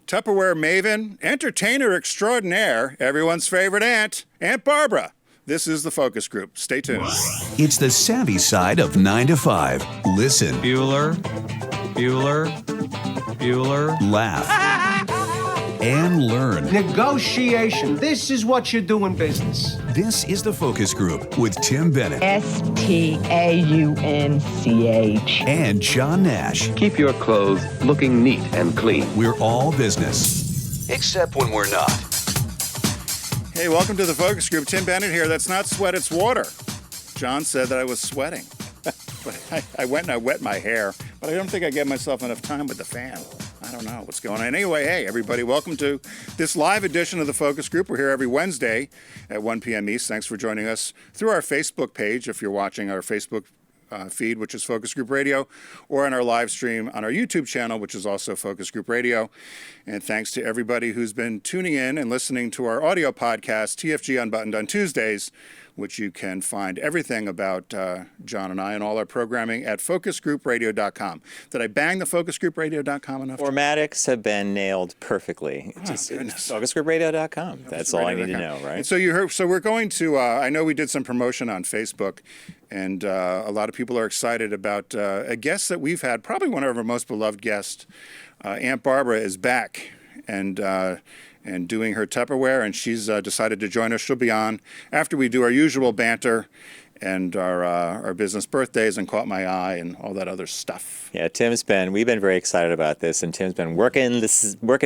Tupperware maven, entertainer extraordinaire, everyone's favorite aunt, Aunt Barbara. This is the Focus Group. Stay tuned. It's the savvy side of 9 to 5. Listen. Bueller. Laugh. And learn. Negotiation. This is what you do in business. This is the Focus Group with Tim Bennett. Staunch. And John Nash. Keep your clothes looking neat and clean. We're all business. Except when we're not. Hey, welcome to the Focus Group. Tim Bennett here. That's not sweat, it's water. John said that I was sweating. But I went and I wet my hair, but I don't think I gave myself enough time with the fan. I don't know what's going on. Anyway, hey, everybody, welcome to this live edition of the Focus Group. We're here every Wednesday at 1 p.m. East. Thanks for joining us through our Facebook page, if you're watching our Facebook feed, which is Focus Group Radio, or on our live stream on our YouTube channel, which is also Focus Group Radio. And thanks to everybody who's been tuning in and listening to our audio podcast, TFG Unbuttoned on Tuesdays, which you can find everything about John and I and all our programming at focusgroupradio.com. Did I bang the focusgroupradio.com enough? Formatics have been nailed perfectly. Just focusgroupradio.com. That's all I need to know, right? And so you heard. So we're going to. I know we did some promotion on Facebook, and a lot of people are excited about a guest that we've had. Probably one of our most beloved guests. Aunt Barbara is back, and doing her Tupperware, and she's decided to join us. She'll be on after we do our usual banter and our business birthdays and Caught My Eye and all that other stuff. Yeah, we've been very excited about this, and Tim's been working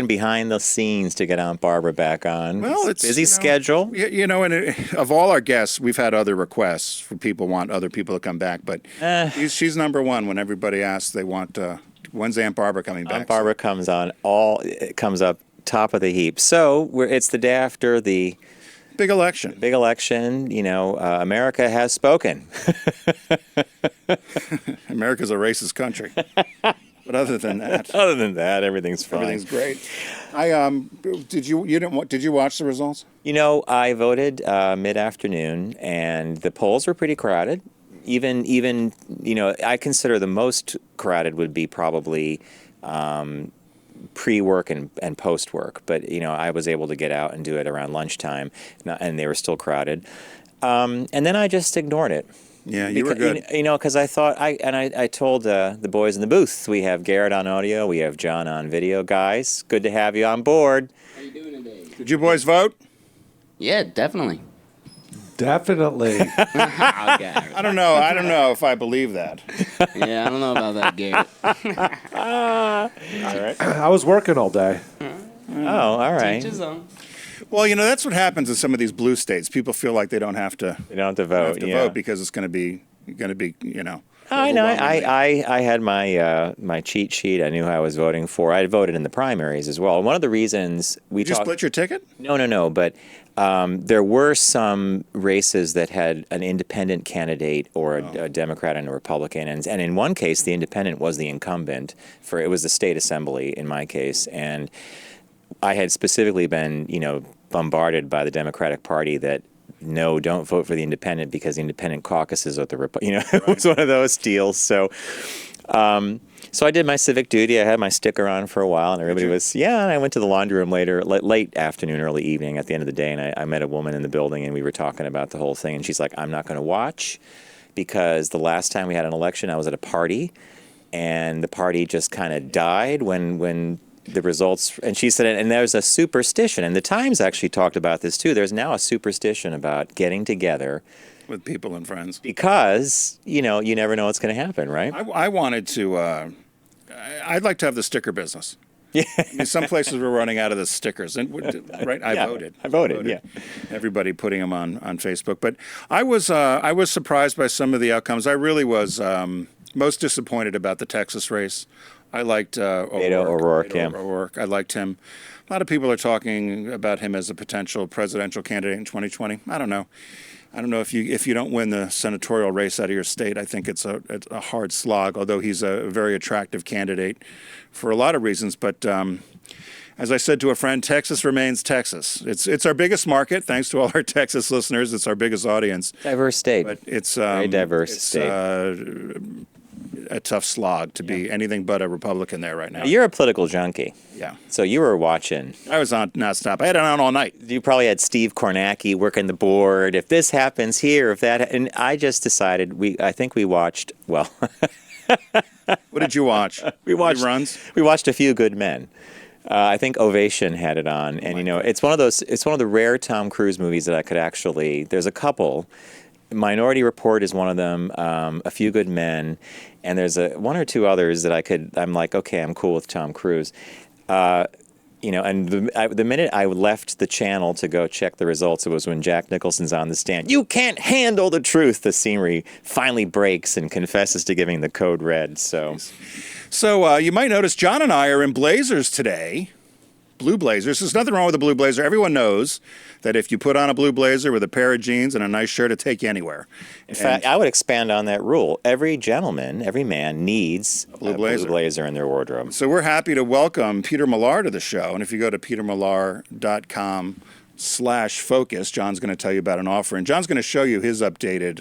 behind the scenes to get Aunt Barbara back on. Well, it's busy schedule. And of all our guests, we've had other requests for people want other people to come back, but she's number one when everybody asks they want, when's Aunt Barbara coming back? Aunt Barbara comes up top of the heap. So it's the day after the big election. America has spoken. America's a racist country. But other than that, everything's fine. Everything's great. Did you watch the results? I voted mid-afternoon, and the polls were pretty crowded. Even I consider the most crowded would be probably pre-work and post-work, but I was able to get out and do it around lunchtime, and they were still crowded. And then I just ignored it. Yeah, you were good. Because I thought I told the boys in the booth, we have Garrett on audio, we have John on video. Guys, good to have you on board. How you doing today? Did you boys vote? Yeah, definitely. Definitely. Okay. I don't know if I believe that. Yeah, I don't know about that, Garrett. All right. I was working all day. Oh, all right. Teach his own. Well, that's what happens in some of these blue states. People feel like they don't have to. They don't have to vote. Vote because it's going to be. I know. I had my cheat sheet. I knew who I was voting for. I voted in the primaries as well. One of the reasons Did you split your ticket? No. But there were some races that had an independent candidate or a Democrat and a Republican, and in one case, the independent was the incumbent. It was the state assembly in my case, and I had specifically been bombarded by the Democratic Party that. No, don't vote for the independent because the independent caucuses are the it was one of those deals. So I did my civic duty. I had my sticker on for a while, and everybody was, and I went to the laundry room later, late afternoon, early evening at the end of the day, and I met a woman in the building, and we were talking about the whole thing, and she's like, I'm not going to watch because the last time we had an election, I was at a party, and the party just kind of died when the results, and she said, and there's a superstition, and the Times actually talked about this too. There's now a superstition about getting together with people and friends because you never know what's going to happen, right? I wanted to. I'd like to have the sticker business. Yeah. Some places were running out of the stickers, and right, I voted. Yeah. Everybody putting them on Facebook, but I was surprised by some of the outcomes. I really was most disappointed about the Texas race. I liked O'Rourke. I liked him. A lot of people are talking about him as a potential presidential candidate in 2020. I don't know. If you don't win the senatorial race out of your state, I think it's a hard slog. Although he's a very attractive candidate for a lot of reasons. But as I said to a friend, Texas remains Texas. It's our biggest market. Thanks to all our Texas listeners, it's our biggest audience. Diverse state. But it's very diverse state. a tough slog to be anything but a Republican there right now. You're a political junkie. Yeah. So you were watching. I was on nonstop. I had it on all night. You probably had Steve Kornacki working the board. If this happens here, if that, and I just decided I think we watched. Well, What did you watch? we watched Reruns? We watched A Few Good Men. I think Ovation had it on, and it's one of those. It's one of the rare Tom Cruise movies that I could actually. There's a couple. Minority Report is one of them. A Few Good Men, and there's one or two others that I'm like, okay, I'm cool with Tom Cruise. And the minute I left the channel to go check the results, it was when Jack Nicholson's on the stand. You can't handle the truth. The scene where he finally breaks and confesses to giving the code red. So You might notice John and I are in blazers today. Blue blazers. There's nothing wrong with a blue blazer. Everyone knows that if you put on a blue blazer with a pair of jeans and a nice shirt, it'll take you anywhere. In fact, I would expand on that rule. Every gentleman, every man needs a blue blazer in their wardrobe. So we're happy to welcome Peter Millar to the show. And if you go to petermillar.com/focus, John's going to tell you about an offer. And John's going to show you his updated,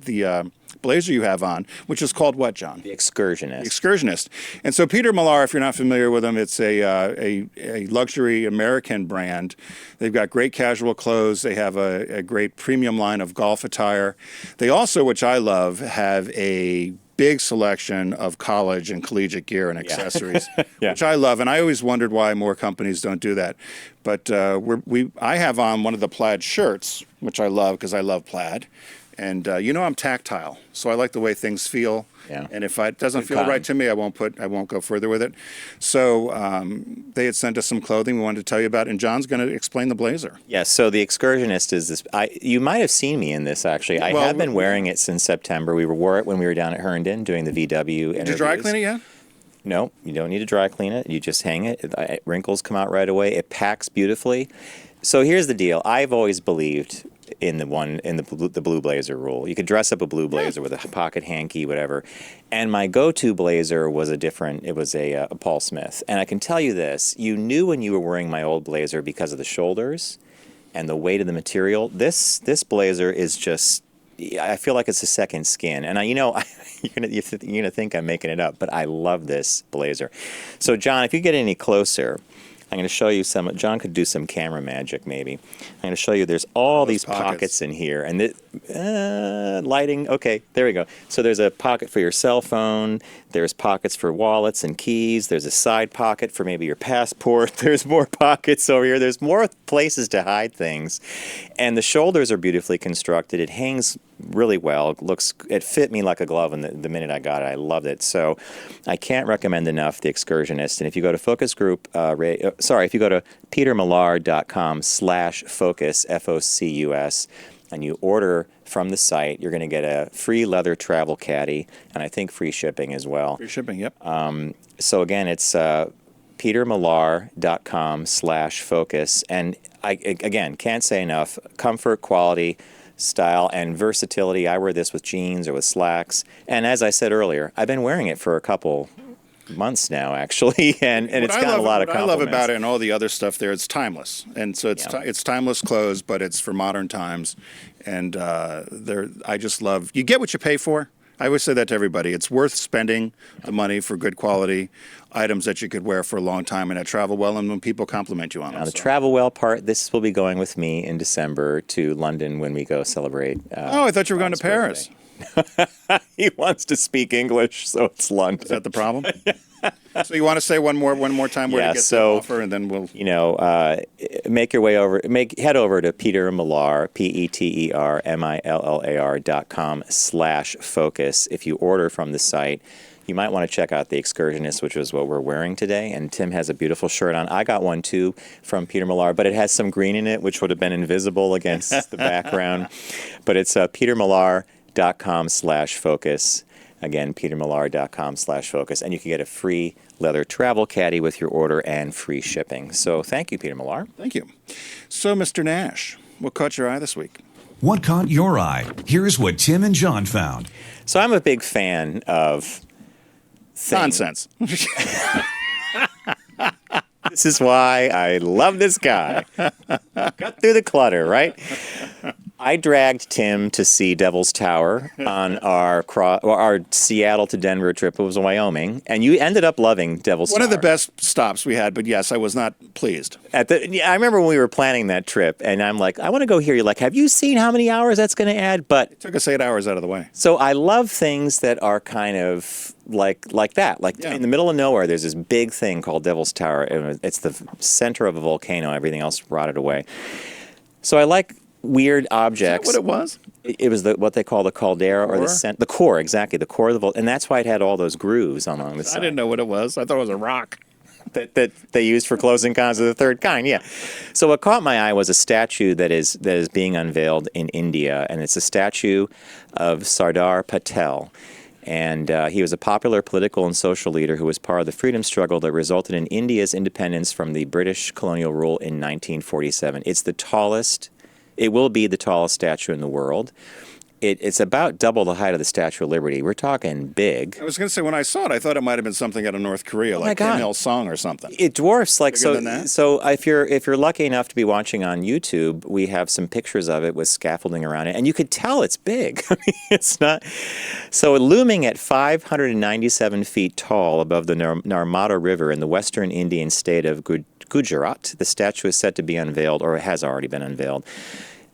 the blazer you have on, which is called what, John? The Excursionist. The Excursionist. And so Peter Millar, if you're not familiar with him, it's a luxury American brand. They've got great casual clothes. They have a great premium line of golf attire. They also, which I love, have a big selection of college and collegiate gear and accessories, which I love. And I always wondered why more companies don't do that. But I have on one of the plaid shirts, which I love because I love plaid. And I'm tactile, so I like the way things feel. Yeah. And if it doesn't feel right to me, I won't go further with it. So they had sent us some clothing we wanted to tell you about, and John's going to explain the blazer. Yes. So the Excursionist is this. You might have seen me in this actually. I have been wearing it since September. We wore it when we were down at Herndon doing the VW interviews. Did you dry clean it yet? No, you don't need to dry clean it. You just hang it. Wrinkles come out right away. It packs beautifully. So here's the deal. I've always believed in the blue blazer rule. You could dress up a blue blazer with a pocket hanky, whatever. And my go-to blazer was a Paul Smith. And I can tell you this: you knew when you were wearing my old blazer because of the shoulders and the weight of the material. This blazer is just. I feel like it's a second skin, and you're gonna think I'm making it up, but I love this blazer. So, John, if you get any closer, I'm going to show you some. John could do some camera magic, maybe. I'm going to show you. There's all these pockets in here, and lighting. Okay, there we go. So there's a pocket for your cell phone. There's pockets for wallets and keys. There's a side pocket for maybe your passport. There's more pockets over here. There's more places to hide things, and the shoulders are beautifully constructed. It hangs really well. It fit me like a glove the minute I got it. I loved it. So I can't recommend enough the Excursionist. And if you go to Focus Group, if you go to petermillar.com/focus, FOCUS, and you order from the site, you're going to get a free leather travel caddy, and I think free shipping as well. Free shipping, yep. So again, it's petermillar.com/focus, and I again can't say enough. Comfort, quality, style, and versatility. I wear this with jeans or with slacks, and as I said earlier, I've been wearing it for a couple months now, actually, and it's gotten a lot of compliments. What I love about it and all the other stuff there, it's timeless, and so it's timeless clothes, but it's for modern times, and I just love. You get what you pay for. I always say that to everybody. It's worth spending the money for good quality items that you could wear for a long time and that travel well, and when people compliment you on them. Now, the travel well part, this will be going with me in December to London when we go celebrate. I thought you were going to Paris. He wants to speak English, so it's London. Is that the problem? So you want to say one more time where to get the offer, and then we'll make your way over. Head over to Peter Millar, PeterMillar.com/focus. If you order from the site, you might want to check out the Excursionist, which is what we're wearing today. And Tim has a beautiful shirt on. I got one too from Peter Millar, but it has some green in it, which would have been invisible against the background. But it's PeterMillar.com/focus. Again, petermillar.com/focus, and you can get a free leather travel caddy with your order and free shipping. So thank you, Peter Millar. Thank you. So, Mr. Nash, what caught your eye this week? What caught your eye? Here's what Tim and John found. So I'm a big fan of nonsense. This is why I love this guy. Cut through the clutter, right? I dragged Tim to see Devil's Tower on our Seattle to Denver trip. It was in Wyoming, and you ended up loving Devil's Tower. One of the best stops we had, but yes, I was not pleased. I remember when we were planning that trip, and I'm like, I want to go here. You're like, have you seen how many hours that's going to add? But It took us 8 hours out of the way. so I love things that are kind of like that. Like Yeah. in the middle of nowhere, there's this big thing called Devil's Tower. And it's the center of a volcano. Everything else rotted away. So I like weird objects. Is that what it was? It was what they call the caldera or the core, exactly, the core of the volcano. And that's why it had all those grooves along the side. I didn't know what it was. I thought it was a rock. That they used for Close Encounters of the Third Kind, yeah. So what caught my eye was a statue that is being unveiled in India, and it's a statue of Sardar Patel. And he was a popular political and social leader who was part of the freedom struggle that resulted in India's independence from the British colonial rule in 1947. It will be the tallest statue in the world. It's about double the height of the Statue of Liberty. We're talking big. I was going to say, when I saw it, I thought it might have been something out of North Korea, like Kim Il Sung or something. It dwarfs like Bigger than that? So if you're lucky enough to be watching on YouTube, we have some pictures of it with scaffolding around it, and you could tell it's big. I mean, it's not. So looming at 597 feet tall above the Narmada River in the western Indian state of Gujarat, the statue is set to be unveiled, or it has already been unveiled.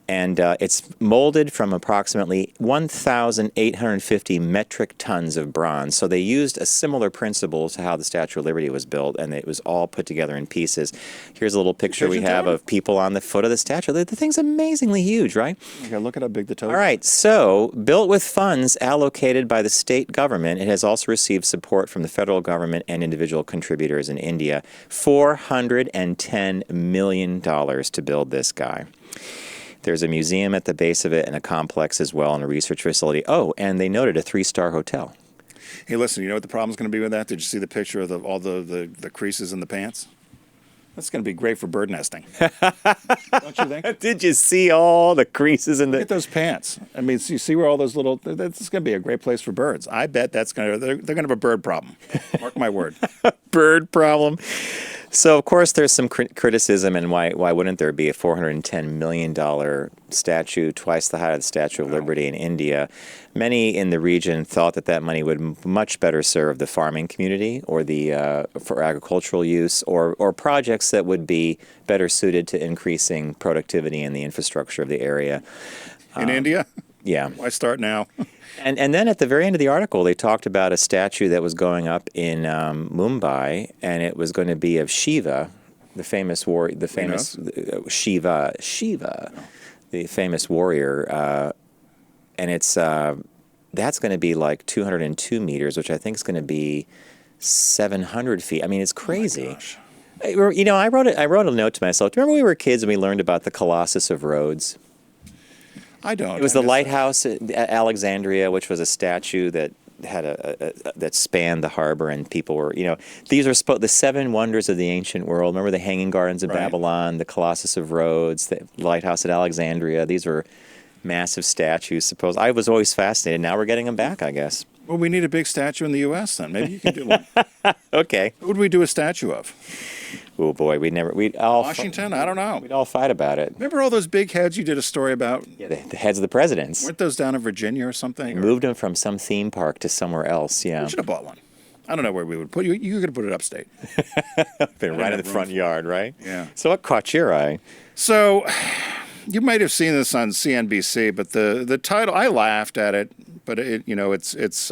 And it's molded from approximately 1,850 metric tons of bronze. So they used a similar principle to how the Statue of Liberty was built, and it was all put together in pieces. Here's a little picture we have of people on the foot of the statue. The thing's amazingly huge, right? Okay, look at how big the toe is. All right, so built with funds allocated by the state government, it has also received support from the federal government and individual contributors in India. $410 million to build this guy. There's a museum at the base of it and a complex as well and a research facility. Oh, and they noted a 3-star hotel. Hey, listen, you know what the problem's going to be with that? Did you see the picture of all the creases in the pants? That's going to be great for bird nesting. Don't you think? Did you see all the creases in Look at those pants. I mean, so you see where all those little... That's going to be a great place for birds. I bet that's going to... They're going to have a bird problem. Mark my word. Bird problem. So, of course, there's some criticism, and why wouldn't there be a $410 million statue, twice the height of the Statue of Liberty in India? Many in the region thought that money would much better serve the farming community or for agricultural use or projects that would be better suited to increasing productivity in the infrastructure of the area. In India? Yeah. Why start now? And then at the very end of the article, they talked about a statue that was going up in Mumbai, and it was going to be of Shiva, the famous Shiva, the famous warrior, and it's that's going to be like 202 meters, which I think is going to be 700 feet. I mean, it's crazy. Oh my gosh. You know, I wrote a note to myself. Do you remember when we were kids and we learned about the Colossus of Rhodes? I don't. It was the lighthouse at Alexandria, which was a statue that had that spanned the harbor, and people were, these are the 7 wonders of the ancient world. Remember the Hanging Gardens of Babylon, the Colossus of Rhodes, the lighthouse at Alexandria. These were massive statues. I was always fascinated. Now we're getting them back, I guess. Well, we need a big statue in the U.S. then. Maybe you can do one. Okay. Who would we do a statue of? Oh boy, we'd all Washington? I don't know. We'd all fight about it. Remember all those big heads you did a story about? Yeah, the heads of the presidents. Weren't those down in Virginia or something? Moved them from some theme park to somewhere else. Yeah. We should have bought one. I don't know where we would put you. You could have put it upstate. Been right in the front yard, right? Yeah. So what caught your eye? So, you might have seen this on CNBC, but the title, I laughed at it, but it's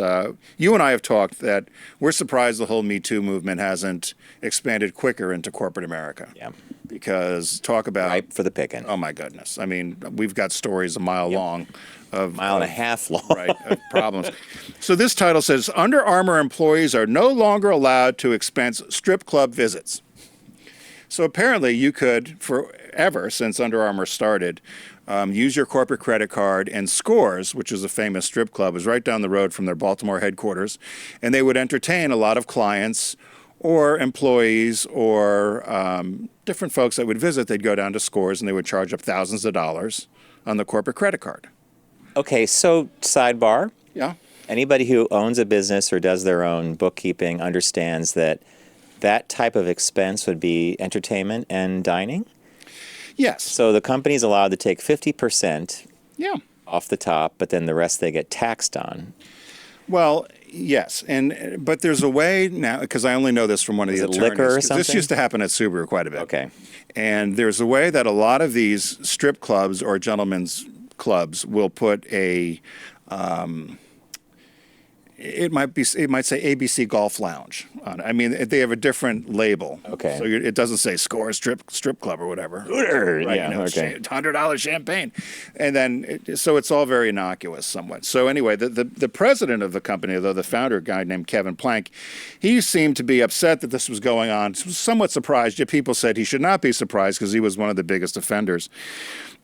you and I have talked that we're surprised the whole Me Too movement hasn't expanded quicker into corporate America. Yeah. Because talk about ripe for the picking. Oh my goodness! I mean, we've got stories a mile long, of mile and a half long, right? Of problems. So this title says Under Armour employees are no longer allowed to expense strip club visits. So apparently you could, forever since Under Armour started, use your corporate credit card, and Scores, which is a famous strip club, was right down the road from their Baltimore headquarters, and they would entertain a lot of clients or employees or different folks that would visit. They'd go down to Scores and they would charge up thousands of dollars on the corporate credit card. Okay, so sidebar. Yeah. Anybody who owns a business or does their own bookkeeping understands that type of expense would be entertainment and dining. Yes. So the company's allowed to take 50%. Yeah. off the top, but then the rest they get taxed on. Well, yes, but there's a way now, because I only know this from one of the Is it attorneys. liquor or 'Cause This something? used to happen at Subaru quite a bit. Okay. And there's a way that a lot of these strip clubs or gentlemen's clubs will put a, it might say ABC Golf Lounge on it. I mean, they have a different label. Okay. So it doesn't say Score Strip Club or whatever. Right, Yeah, okay. $100 champagne. And then, so it's all very innocuous somewhat. So anyway, the president of the company, though, the founder, a guy named Kevin Plank, he seemed to be upset that this was going on, somewhat surprised, yet people said he should not be surprised because he was one of the biggest offenders.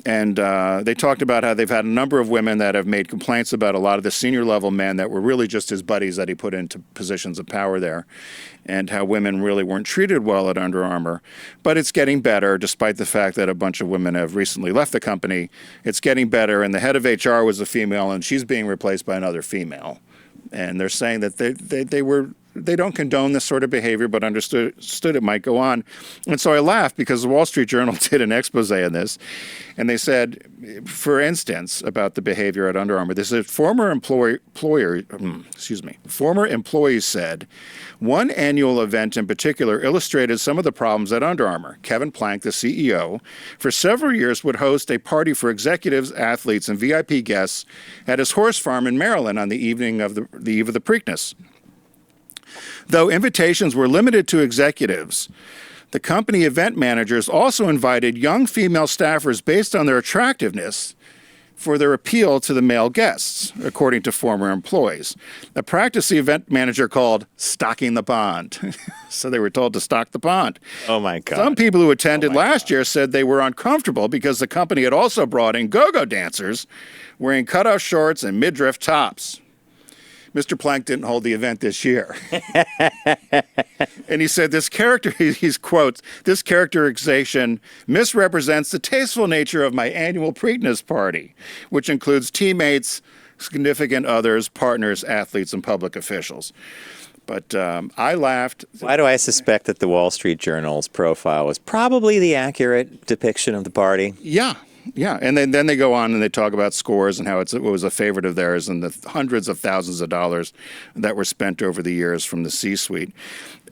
And they talked about how they've had a number of women that have made complaints about a lot of the senior level men that were really just his buddies that he put into positions of power there, and how women really weren't treated well at Under Armour. But it's getting better, despite the fact that a bunch of women have recently left the company. It's getting better, and the head of HR was a female, and she's being replaced by another female. And they're saying that they don't condone this sort of behavior, but understood it might go on. And so I laughed because the Wall Street Journal did an expose on this. And they said, for instance, about the behavior at Under Armour, they said former employees said one annual event in particular illustrated some of the problems at Under Armour. Kevin Plank, the CEO, for several years would host a party for executives, athletes, and VIP guests at his horse farm in Maryland on the evening of the eve of the Preakness. Though invitations were limited to executives, the company event managers also invited young female staffers based on their attractiveness for their appeal to the male guests, according to former employees. A practice the event manager called stocking the pond. So they were told to stock the pond. Oh, my God. Some people who attended last year said they were uncomfortable because the company had also brought in go-go dancers wearing cutoff shorts and midriff tops. Mr. Plank didn't hold the event this year. And he said this character, he's quotes, this characterization misrepresents the tasteful nature of my annual Preakness party, which includes teammates, significant others, partners, athletes, and public officials. But I laughed. Why do I suspect that the Wall Street Journal's profile was probably the accurate depiction of the party? Yeah. Yeah, and then they go on and they talk about scores and how it was a favorite of theirs and the hundreds of thousands of dollars that were spent over the years from the C-suite.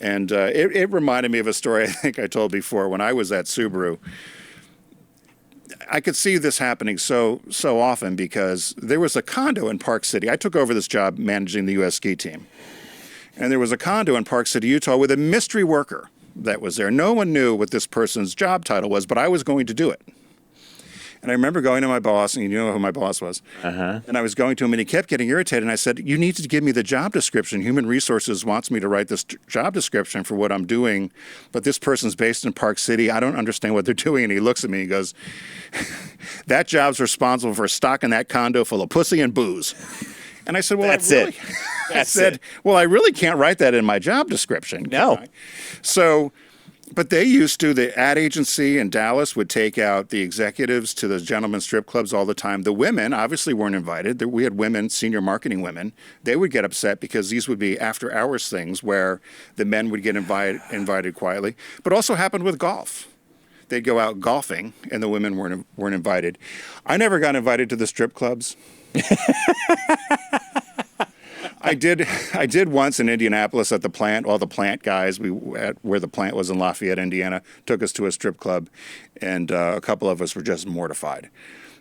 And it reminded me of a story I think I told before. When I was at Subaru, I could see this happening so often because there was a condo in Park City. I took over this job managing the U.S. ski team. And there was a condo in Park City, Utah with a mystery worker that was there. No one knew what this person's job title was, but I was going to do it. And I remember going to my boss, and you know who my boss was. And I was going to him, and he kept getting irritated. And I said, you need to give me the job description. Human Resources wants me to write this job description for what I'm doing, but this person's based in Park City. I don't understand what they're doing. And he looks at me and goes, that job's responsible for stocking that condo full of pussy and booze. And I said, well, That's it. Well, I really can't write that in my job description. No. So... But they used to, the ad agency in Dallas would take out the executives to the gentlemen's strip clubs all the time. The women obviously weren't invited. We had women, senior marketing women. They would get upset because these would be after hours things where the men would get invited quietly. But also happened with golf. They'd go out golfing and the women weren't invited. I never got invited to the strip clubs. I did once in Indianapolis at the plant. All the plant guys, where the plant was in Lafayette, Indiana, took us to a strip club, and a couple of us were just mortified.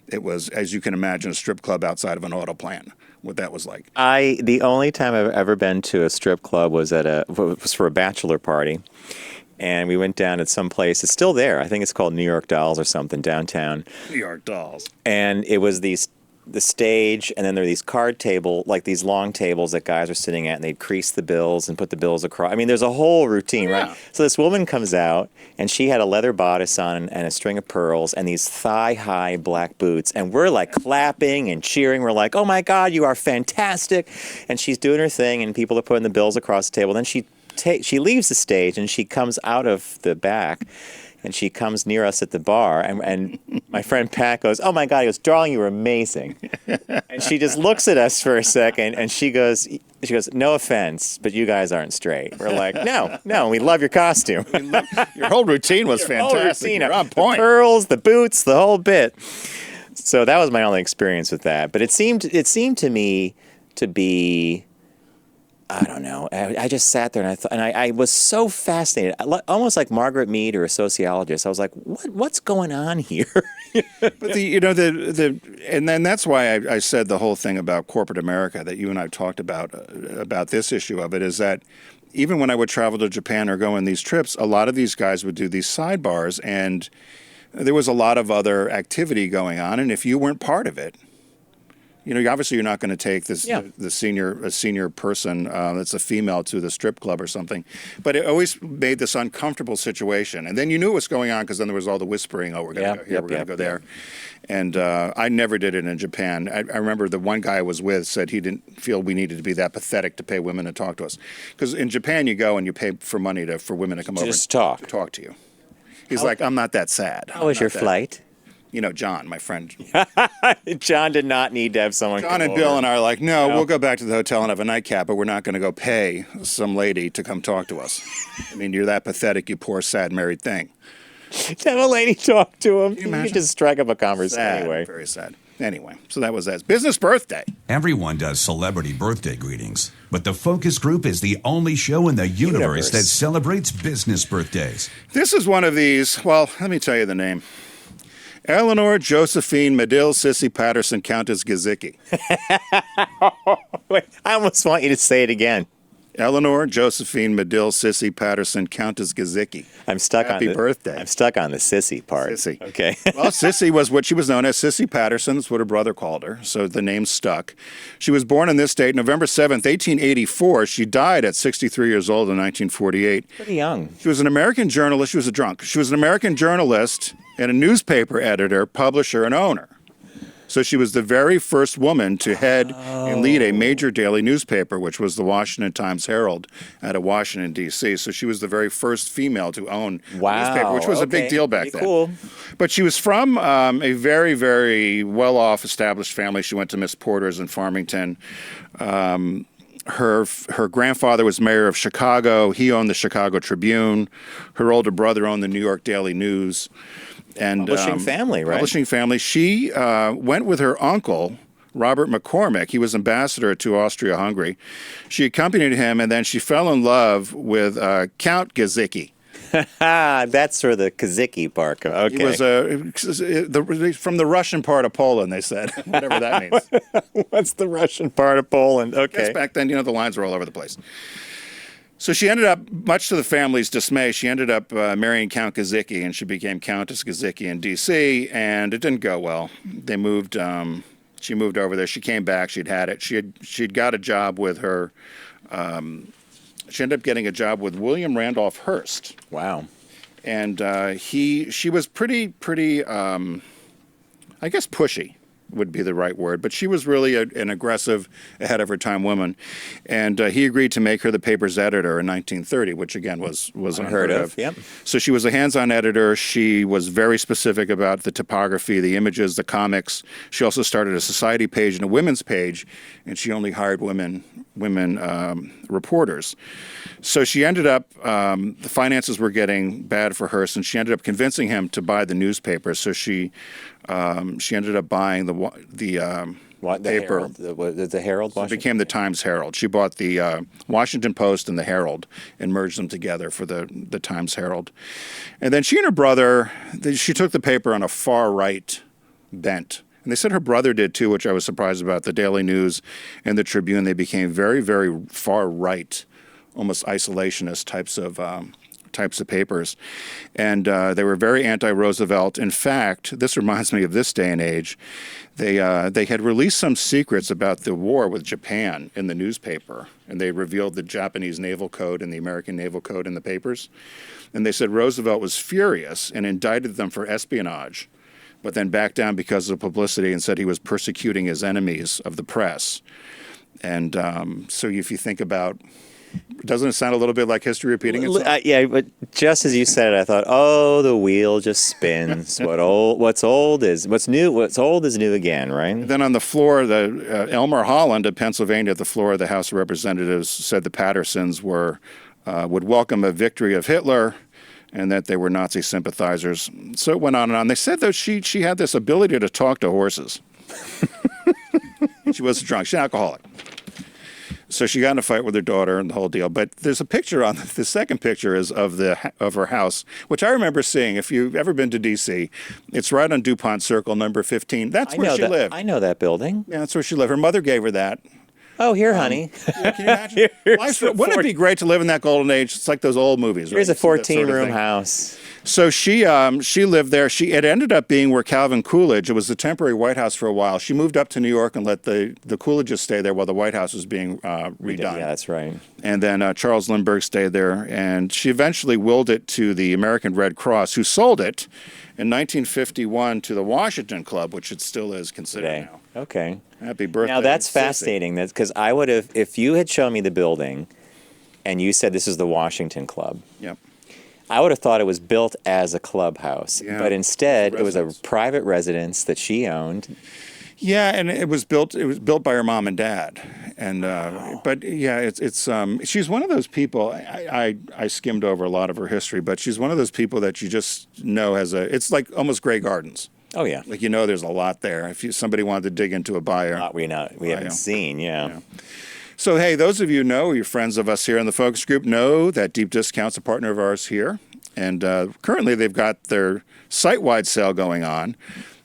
It was, as you can imagine, a strip club outside of an auto plant. What that was like. The only time I've ever been to a strip club was for a bachelor party, and we went down at some place. It's still there. I think it's called New York Dolls or something downtown. New York Dolls. And it was the stage, and then there are these card table, like these long tables that guys are sitting at, and they'd crease the bills and put the bills across. I mean, there's a whole routine, right? So this woman comes out, and she had a leather bodice on and a string of pearls and these thigh-high black boots, and we're like clapping and cheering. We're like, oh my God, you are fantastic. And she's doing her thing, and people are putting the bills across the table. Then she leaves the stage, and she comes out of the back, and she comes near us at the bar, and my friend Pat goes, oh my God, he goes, darling, you were amazing. And she just looks at us for a second, and she goes, no offense, but you guys aren't straight. We're like, no, we love your costume. Your whole routine was fantastic. You're on point. The pearls, the boots, the whole bit. So that was my only experience with that. But it seemed to me to be, I don't know. I just sat there and I thought, and I was so fascinated, almost like Margaret Mead or a sociologist. I was like, what's going on here? But and then that's why I said the whole thing about corporate America that you and I talked about this issue of it is that even when I would travel to Japan or go on these trips, a lot of these guys would do these sidebars, and there was a lot of other activity going on, and if you weren't part of it, obviously you're not going to take a senior person that's a female to the strip club or something, but it always made this uncomfortable situation. And then you knew what was going on because then there was all the whispering, we're going to go here, we're going to go there. And I never did it in Japan. I remember the one guy I was with said he didn't feel we needed to be that pathetic to pay women to talk to us. Because in Japan you go and you pay for money for women to come over Just to talk to you. He's like, I'm not that sad. How was your flight? John, my friend. John did not need to have someone John come and over. Bill and I are like, no, we'll go back to the hotel and have a nightcap, but we're not going to go pay some lady to come talk to us. I mean, you're that pathetic, you poor, sad, married thing. Have a lady talk to him. You imagine? could just strike up a conversation Sad, anyway. very sad. Anyway, so that was that. Business birthday. Everyone does celebrity birthday greetings, but the Focus Group is the only show in the universe that celebrates business birthdays. This is one of these, well, let me tell you the name. Eleanor Josephine Medill Sissy Patterson Countess Gizicki. Wait, I almost want you to say it again. Eleanor Josephine Medill Sissy Patterson Countess Gizicki. I'm stuck on Happy birthday. I'm stuck on the sissy part. Sissy. Okay. Well, Sissy was what she was known as. Sissy Patterson. That's what her brother called her. So the name stuck. She was born in this date, November 7th, 1884. She died at 63 years old in 1948. Pretty young. She was an American journalist. She was a drunk. She was an American journalist and a newspaper editor, publisher, and owner. So she was the very first woman to head and lead a major daily newspaper, which was the Washington Times-Herald out of Washington, D.C. So she was the very first female to own a newspaper, which was a big deal back then. Cool. But she was from a very, very well-off, established family. She went to Miss Porter's in Farmington. Her grandfather was mayor of Chicago. He owned the Chicago Tribune. Her older brother owned the New York Daily News. And Publishing family, right? Publishing family. She went with her uncle, Robert McCormick. He was ambassador to Austria-Hungary. She accompanied him, and then she fell in love with Count Gizicki. That's for the Kaziki part. Okay. He was from the Russian part of Poland, they said, whatever that means. What's the Russian part of Poland? I guess Okay. back then, the lines were all over the place. So she ended up, much to the family's dismay, she ended up marrying Count Gizicki, and she became Countess Gizicki in D.C., and it didn't go well. They moved, she moved over there. She came back. She'd had it. She'd got a job with her, she ended up getting a job with William Randolph Hearst. Wow. And she was pretty, I guess pushy would be the right word, but she was really an aggressive, ahead of her time woman, and he agreed to make her the paper's editor in 1930, which again was unheard of. Yep. So she was a hands-on editor. She was very specific about the typography, the images, the comics. She also started a society page and a women's page, and she only hired women reporters. So she ended up, the finances were getting bad for her, and she ended up convincing him to buy the newspaper. So she ended up buying the paper. Herald? The Herald? It became the Times-Herald. She bought the Washington Post and the Herald and merged them together for the Times-Herald. And then she and her brother, she took the paper on a far-right bent. And they said her brother did too, which I was surprised about. The Daily News and the Tribune, they became very, very far-right, almost isolationist types of papers. And they were very anti-Roosevelt. In fact, this reminds me of this day and age. They had released some secrets about the war with Japan in the newspaper, and they revealed the Japanese Naval Code and the American Naval Code in the papers. And they said Roosevelt was furious and indicted them for espionage, but then backed down because of publicity and said he was persecuting his enemies of the press. And so if you think about, doesn't it sound a little bit like history repeating itself? Yeah, but just as you said it, I thought, oh, the wheel just spins. What's old is new again, right? Then on the floor, Elmer Holland of Pennsylvania, at the floor of the House of Representatives, said the Pattersons would welcome a victory of Hitler and that they were Nazi sympathizers. So it went on and on. They said, though, she had this ability to talk to horses. She wasn't drunk. She's an alcoholic. So she got in a fight with her daughter and the whole deal. But there's a picture on the second picture is of her house, which I remember seeing. If you've ever been to D.C., it's right on DuPont Circle, number 15. That's where she lived. I know that building. Yeah, that's where she lived. Her mother gave her that. Oh, here, honey. Yeah, can you imagine? Wouldn't it be great to live in that golden age? It's like those old movies, right? Here's a 14-room house. So she lived there. It ended up being where Calvin Coolidge, it was the temporary White House for a while. She moved up to New York and let the Coolidges stay there while the White House was being redone. Yeah, that's right. And then Charles Lindbergh stayed there. And she eventually willed it to the American Red Cross, who sold it in 1951 to the Washington Club, which it still is considered now. Okay. Happy birthday. Now, that's Sissy. fascinating. That's because I would have, if you had shown me the building and you said this is the Washington Club. Yep. I would have thought it was built as a clubhouse, Yeah, but instead it was a residence. private residence that she owned. Yeah, and it was built by her mom and dad, and but yeah, it's she's one of those people. I skimmed over a lot of her history, but she's one of those people that you just know it's like almost Grey Gardens. Oh yeah, Like there's a lot there. If somebody wanted to dig into a buyer, we haven't seen. Yeah. So, hey, those of you know, you're friends of us here in the Focus Group, know that Deep Discount's a partner of ours here. And currently they've got their site-wide sale going on.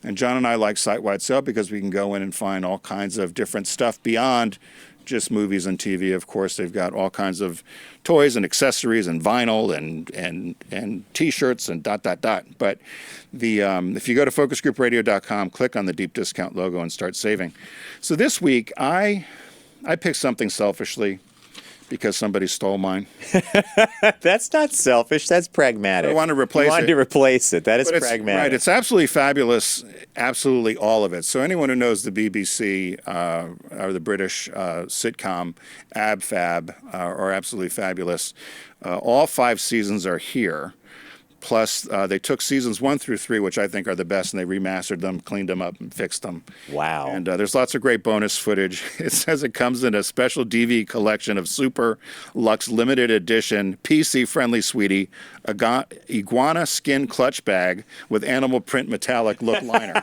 And John and I like site-wide sale because we can go in and find all kinds of different stuff beyond just movies and TV. Of course, they've got all kinds of toys and accessories and vinyl and T-shirts and ... But if you go to focusgroupradio.com, click on the Deep Discount logo and start saving. So this week, I picked something selfishly because somebody stole mine. That's not selfish. That's pragmatic. I want to replace it. You wanted to replace it. That is pragmatic. Right. It's absolutely fabulous. Absolutely all of it. So anyone who knows the BBC or the British sitcom Ab Fab are absolutely fabulous. All 5 seasons are here. Plus, they took seasons 1 through 3, which I think are the best, and they remastered them, cleaned them up, and fixed them. Wow. And there's lots of great bonus footage. It says it comes in a special DV collection of Super Luxe Limited Edition, PC-friendly sweetie, iguana skin clutch bag with animal print metallic look liner.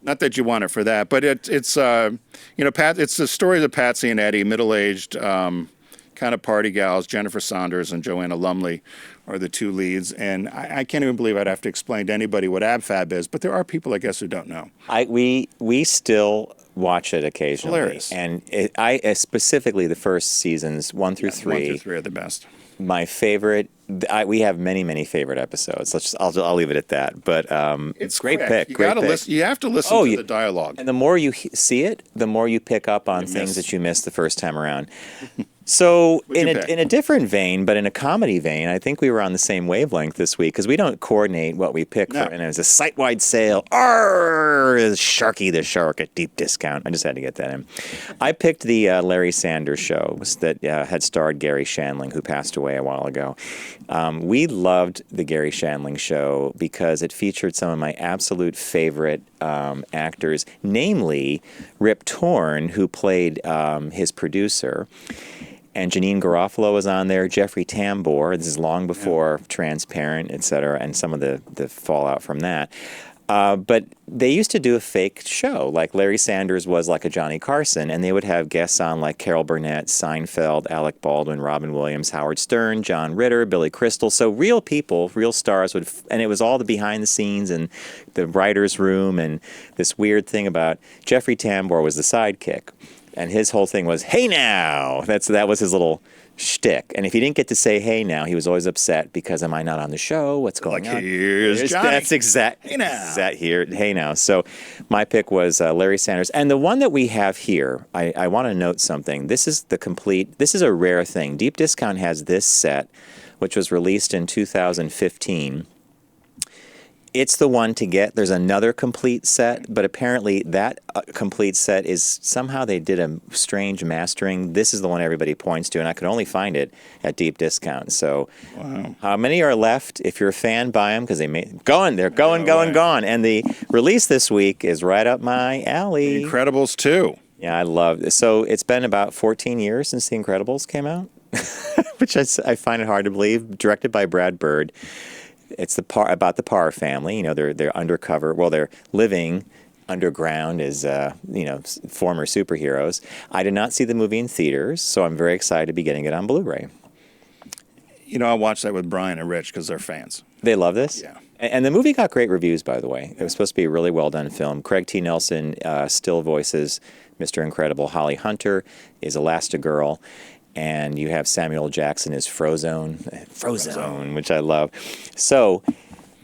Not that you want it for that, but it's it's the story of Patsy and Eddie, middle-aged kind of party gals. Jennifer Saunders and Joanna Lumley are the 2 leads, and I can't even believe I'd have to explain to anybody what AbFab is, but there are people, I guess, who don't know. We still watch it occasionally. Hilarious. And specifically the first seasons, 1 through 3. 1 through 3 are the best. My favorite. We have many favorite episodes. I'll leave it at that. But It's great quick. pick. You Great gotta pick. listen. You have to listen to the dialogue. And the more you see it, the more you pick up on things that you missed the first time around. So in a different vein, but in a comedy vein, I think we were on the same wavelength this week because we don't coordinate what we pick for. And it was a site-wide sale. Arr! Sharky the Shark at Deep Discount. I just had to get that in. I picked the Larry Sanders Show that had starred Gary Shandling, who passed away a while ago. We loved the Gary Shandling Show because it featured some of my absolute favorite actors, namely Rip Torn, who played his producer. And Janine Garofalo was on there, Jeffrey Tambor. This is long before Transparent, et cetera, and some of the fallout from that. But they used to do a fake show. Like Larry Sanders was like a Johnny Carson, and they would have guests on like Carol Burnett, Seinfeld, Alec Baldwin, Robin Williams, Howard Stern, John Ritter, Billy Crystal. So real people, real stars and it was all the behind the scenes and the writer's room and this weird thing about Jeffrey Tambor was the sidekick. And his whole thing was, "Hey now!" That was his little shtick. And if he didn't get to say "Hey now," he was always upset because am I not on the show? What's going on? Here's Johnny. That's exact. Hey now. Hey now. So my pick was Larry Sanders, and the one that we have here. I want to note something. This is a rare thing. Deep Discount has this set, which was released in 2015. It's the one to get. There's another complete set, but apparently that complete set is somehow they did a strange mastering. This is the one everybody points to, and I could only find it at Deep Discount. So, how many are left? If you're a fan, buy them because they're going. And the release this week is right up my alley. Incredibles 2. Yeah, I love it. So it's been about 14 years since The Incredibles came out. which I find it hard to believe. Directed by Brad Bird. It's about the Parr family. You know, they're undercover. Well, they're living underground as former superheroes. I did not see the movie in theaters, so I'm very excited to be getting it on Blu-ray. You know, I'll watch that with Brian and Rich because they're fans. They love this? Yeah. And the movie got great reviews, by the way. It was supposed to be a really well-done film. Craig T. Nelson still voices Mr. Incredible. Holly Hunter is Elastigirl. And you have Samuel Jackson as Frozone, which I love. So,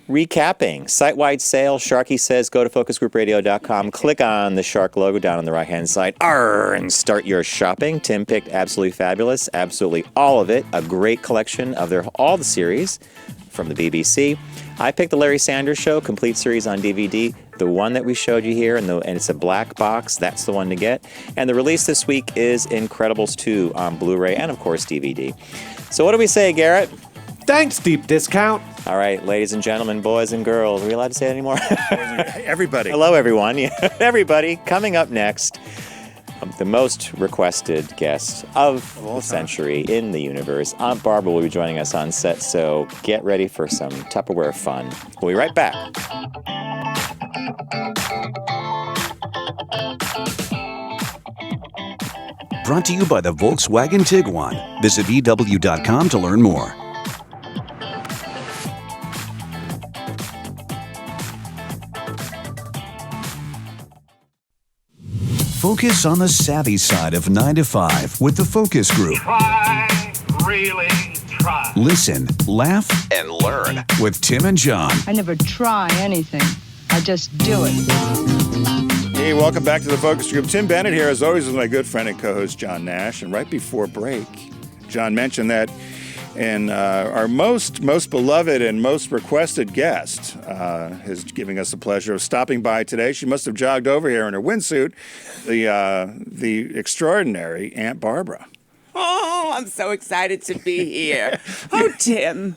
recapping, site-wide sale, Sharky says, go to focusgroupradio.com, click on the shark logo down on the right-hand side, and start your shopping. Tim picked Absolutely Fabulous, absolutely all of it, a great collection of all the series from the BBC. I picked the Larry Sanders Show, complete series on DVD, the one that we showed you here, and it's a black box. That's the one to get. And the release this week is Incredibles 2 on Blu-ray and, of course, DVD. So what do we say, Garrett? Thanks, deep discount. All right, ladies and gentlemen, boys and girls. Are we allowed to say that anymore? Everybody. Hello, everyone. Everybody, coming up next, the most requested guest of the century in the universe. Aunt Barbara will be joining us on set, so get ready for some Tupperware fun. We'll be right back. Brought to you by the Volkswagen Tiguan. Visit VW.com to learn more. Focus on the savvy side of 9 to 5 with the Focus Group. Try, really try. Listen, laugh, and learn with Tim and John. I never try anything. I just do it. Hey, welcome back to the Focus Group. Tim Bennett here, as always, with my good friend and co-host John Nash. And right before break, John mentioned that and our most beloved and most requested guest is giving us the pleasure of stopping by today. She must have jogged over here in her windsuit, the extraordinary Aunt Barbara. Oh, I'm so excited to be here. Oh, Tim,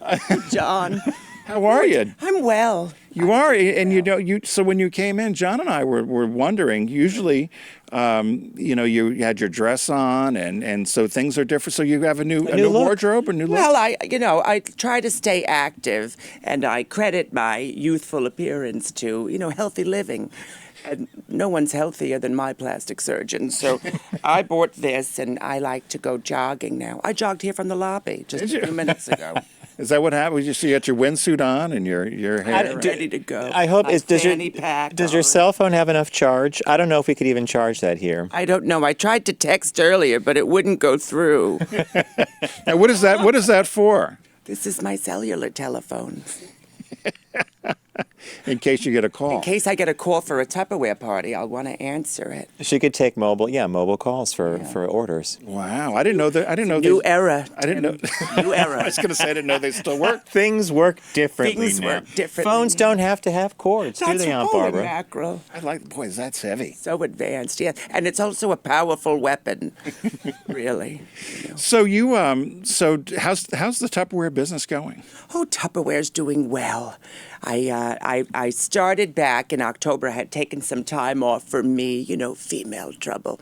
John. How are you? I'm well. You are, and so when you came in, John and I were wondering. Usually, you had your dress on, and so things are different. So you have a new wardrobe, a new look. Well, I try to stay active, and I credit my youthful appearance to healthy living. And no one's healthier than my plastic surgeon. So I bought this, and I like to go jogging now. I jogged here from the lobby just a few minutes ago. Is that what happened? You got your windsuit on and your hair ready to go. I hope does your cell phone have enough charge? I don't know if we could even charge that here. I don't know. I tried to text earlier, but it wouldn't go through. And what is that? What is that for? This is my cellular telephone. In case you get a call. In case I get a call for a Tupperware party, I'll want to answer it. She could take mobile calls for orders. Wow, I didn't know that. I didn't know. New era. I didn't know. New era. I was going to say I didn't know they still work. Things work differently Things now. work differently. Phones don't have to have cords, do That's they, Aunt holy Barbara? mackerel. I like. Boy, that's heavy. So advanced, yeah, and it's also a powerful weapon. Really. So you so how's the Tupperware business going? Oh, Tupperware's doing well. I started back in October. I had taken some time off for me, female trouble.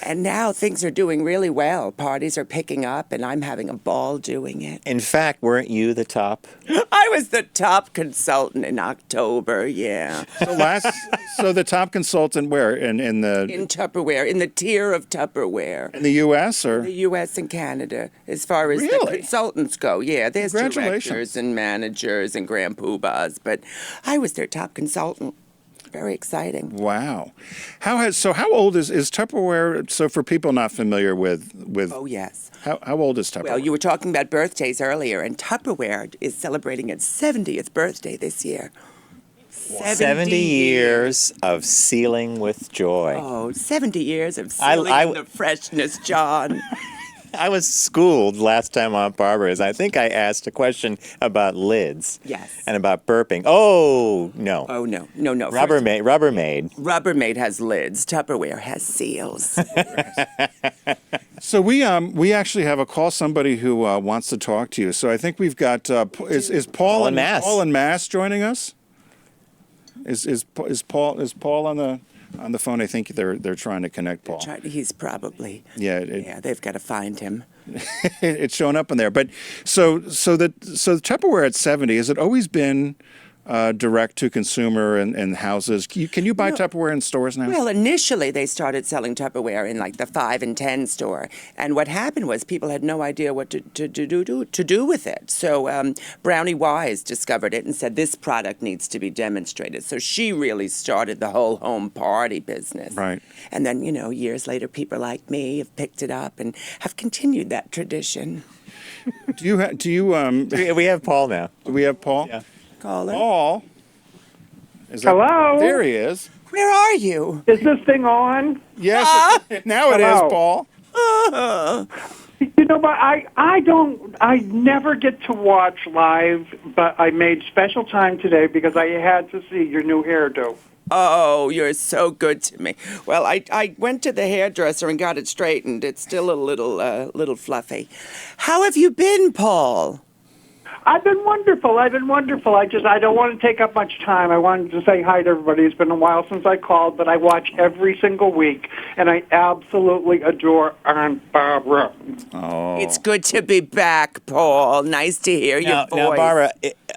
And now things are doing really well. Parties are picking up, and I'm having a ball doing it. In fact, weren't you the top? I was the top consultant in October, yeah. So the top consultant where? In Tupperware, in the tier of Tupperware. In the U.S. or? The U.S. and Canada, as far as Really? the consultants go. Yeah, there's Congratulations. directors and managers and grand poobahs, but I was their top consultant. Very exciting. Wow. How old is Tupperware? So for people not familiar with Oh, yes. How old is Tupperware? Well, you were talking about birthdays earlier, and Tupperware is celebrating its 70th birthday this year. 70 years of sealing with joy. Oh, 70 years of sealing the freshness, John. I was schooled last time on Barbara. I think I asked a question about lids. Yes. And about burping. Oh, no. Oh, no. Rubbermaid. Rubbermaid has lids. Tupperware has seals. So we actually have a call. Somebody who wants to talk to you. So I think we've got is Paul in Mass. Paul in Mass joining us? Is Paul on the phone? I think they're trying to connect Paul. He's probably. Yeah. Yeah, they've got to find him. it's showing up in there. But so Tupperware at 70, has it always been direct to consumer and houses? Can you buy Tupperware in stores now? Well, initially they started selling Tupperware in like the 5 and 10 store, and what happened was people had no idea what to do with it. So Brownie Wise discovered it and said this product needs to be demonstrated. So she really started the whole home party business. Right. And then years later, people like me have picked it up and have continued that tradition. Do you? We have Paul now. Do we have Paul? Yeah. Caller. Paul. Hello? There he is. Where are you? Is this thing on? Yes. Now it is, Hello. Paul. But I never get to watch live, but I made special time today because I had to see your new hairdo. Oh, you're so good to me. Well, I went to the hairdresser and got it straightened. It's still a little fluffy. How have you been, Paul? I've been wonderful. I don't want to take up much time. I wanted to say hi to everybody. It's been a while since I called, but I watch every single week, and I absolutely adore Aunt Barbara. Oh. It's good to be back, Paul. Nice to hear your voice. Now,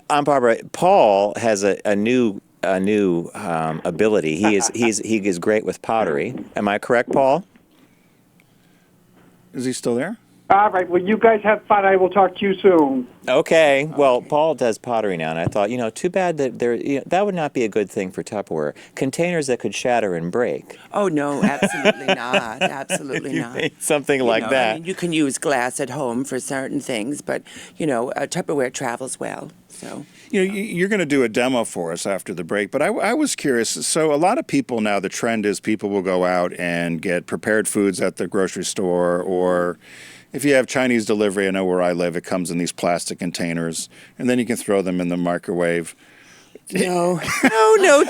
Aunt Barbara, Paul has a new ability. He is great with pottery. Am I correct, Paul? Is he still there? All right. Well, you guys have fun. I will talk to you soon. Okay. Well, Paul does pottery now, and I thought, too bad that that would not be a good thing for Tupperware. Containers that could shatter and break. Oh, no, absolutely not. Absolutely not. Something like that. I mean, you can use glass at home for certain things, but, Tupperware travels well. So. You're going to do a demo for us after the break, but I was curious. So a lot of people now, the trend is people will go out and get prepared foods at the grocery store, or if you have Chinese delivery, I know where I live, it comes in these plastic containers, and then you can throw them in the microwave. No,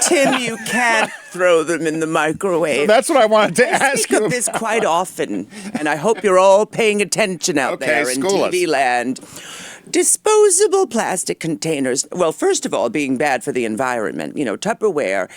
Tim, you can't throw them in the microwave. So that's what I wanted to ask you. I speak of this quite often, and I hope you're all paying attention out there in TV land. Disposable plastic containers, well, first of all, being bad for the environment. Tupperware,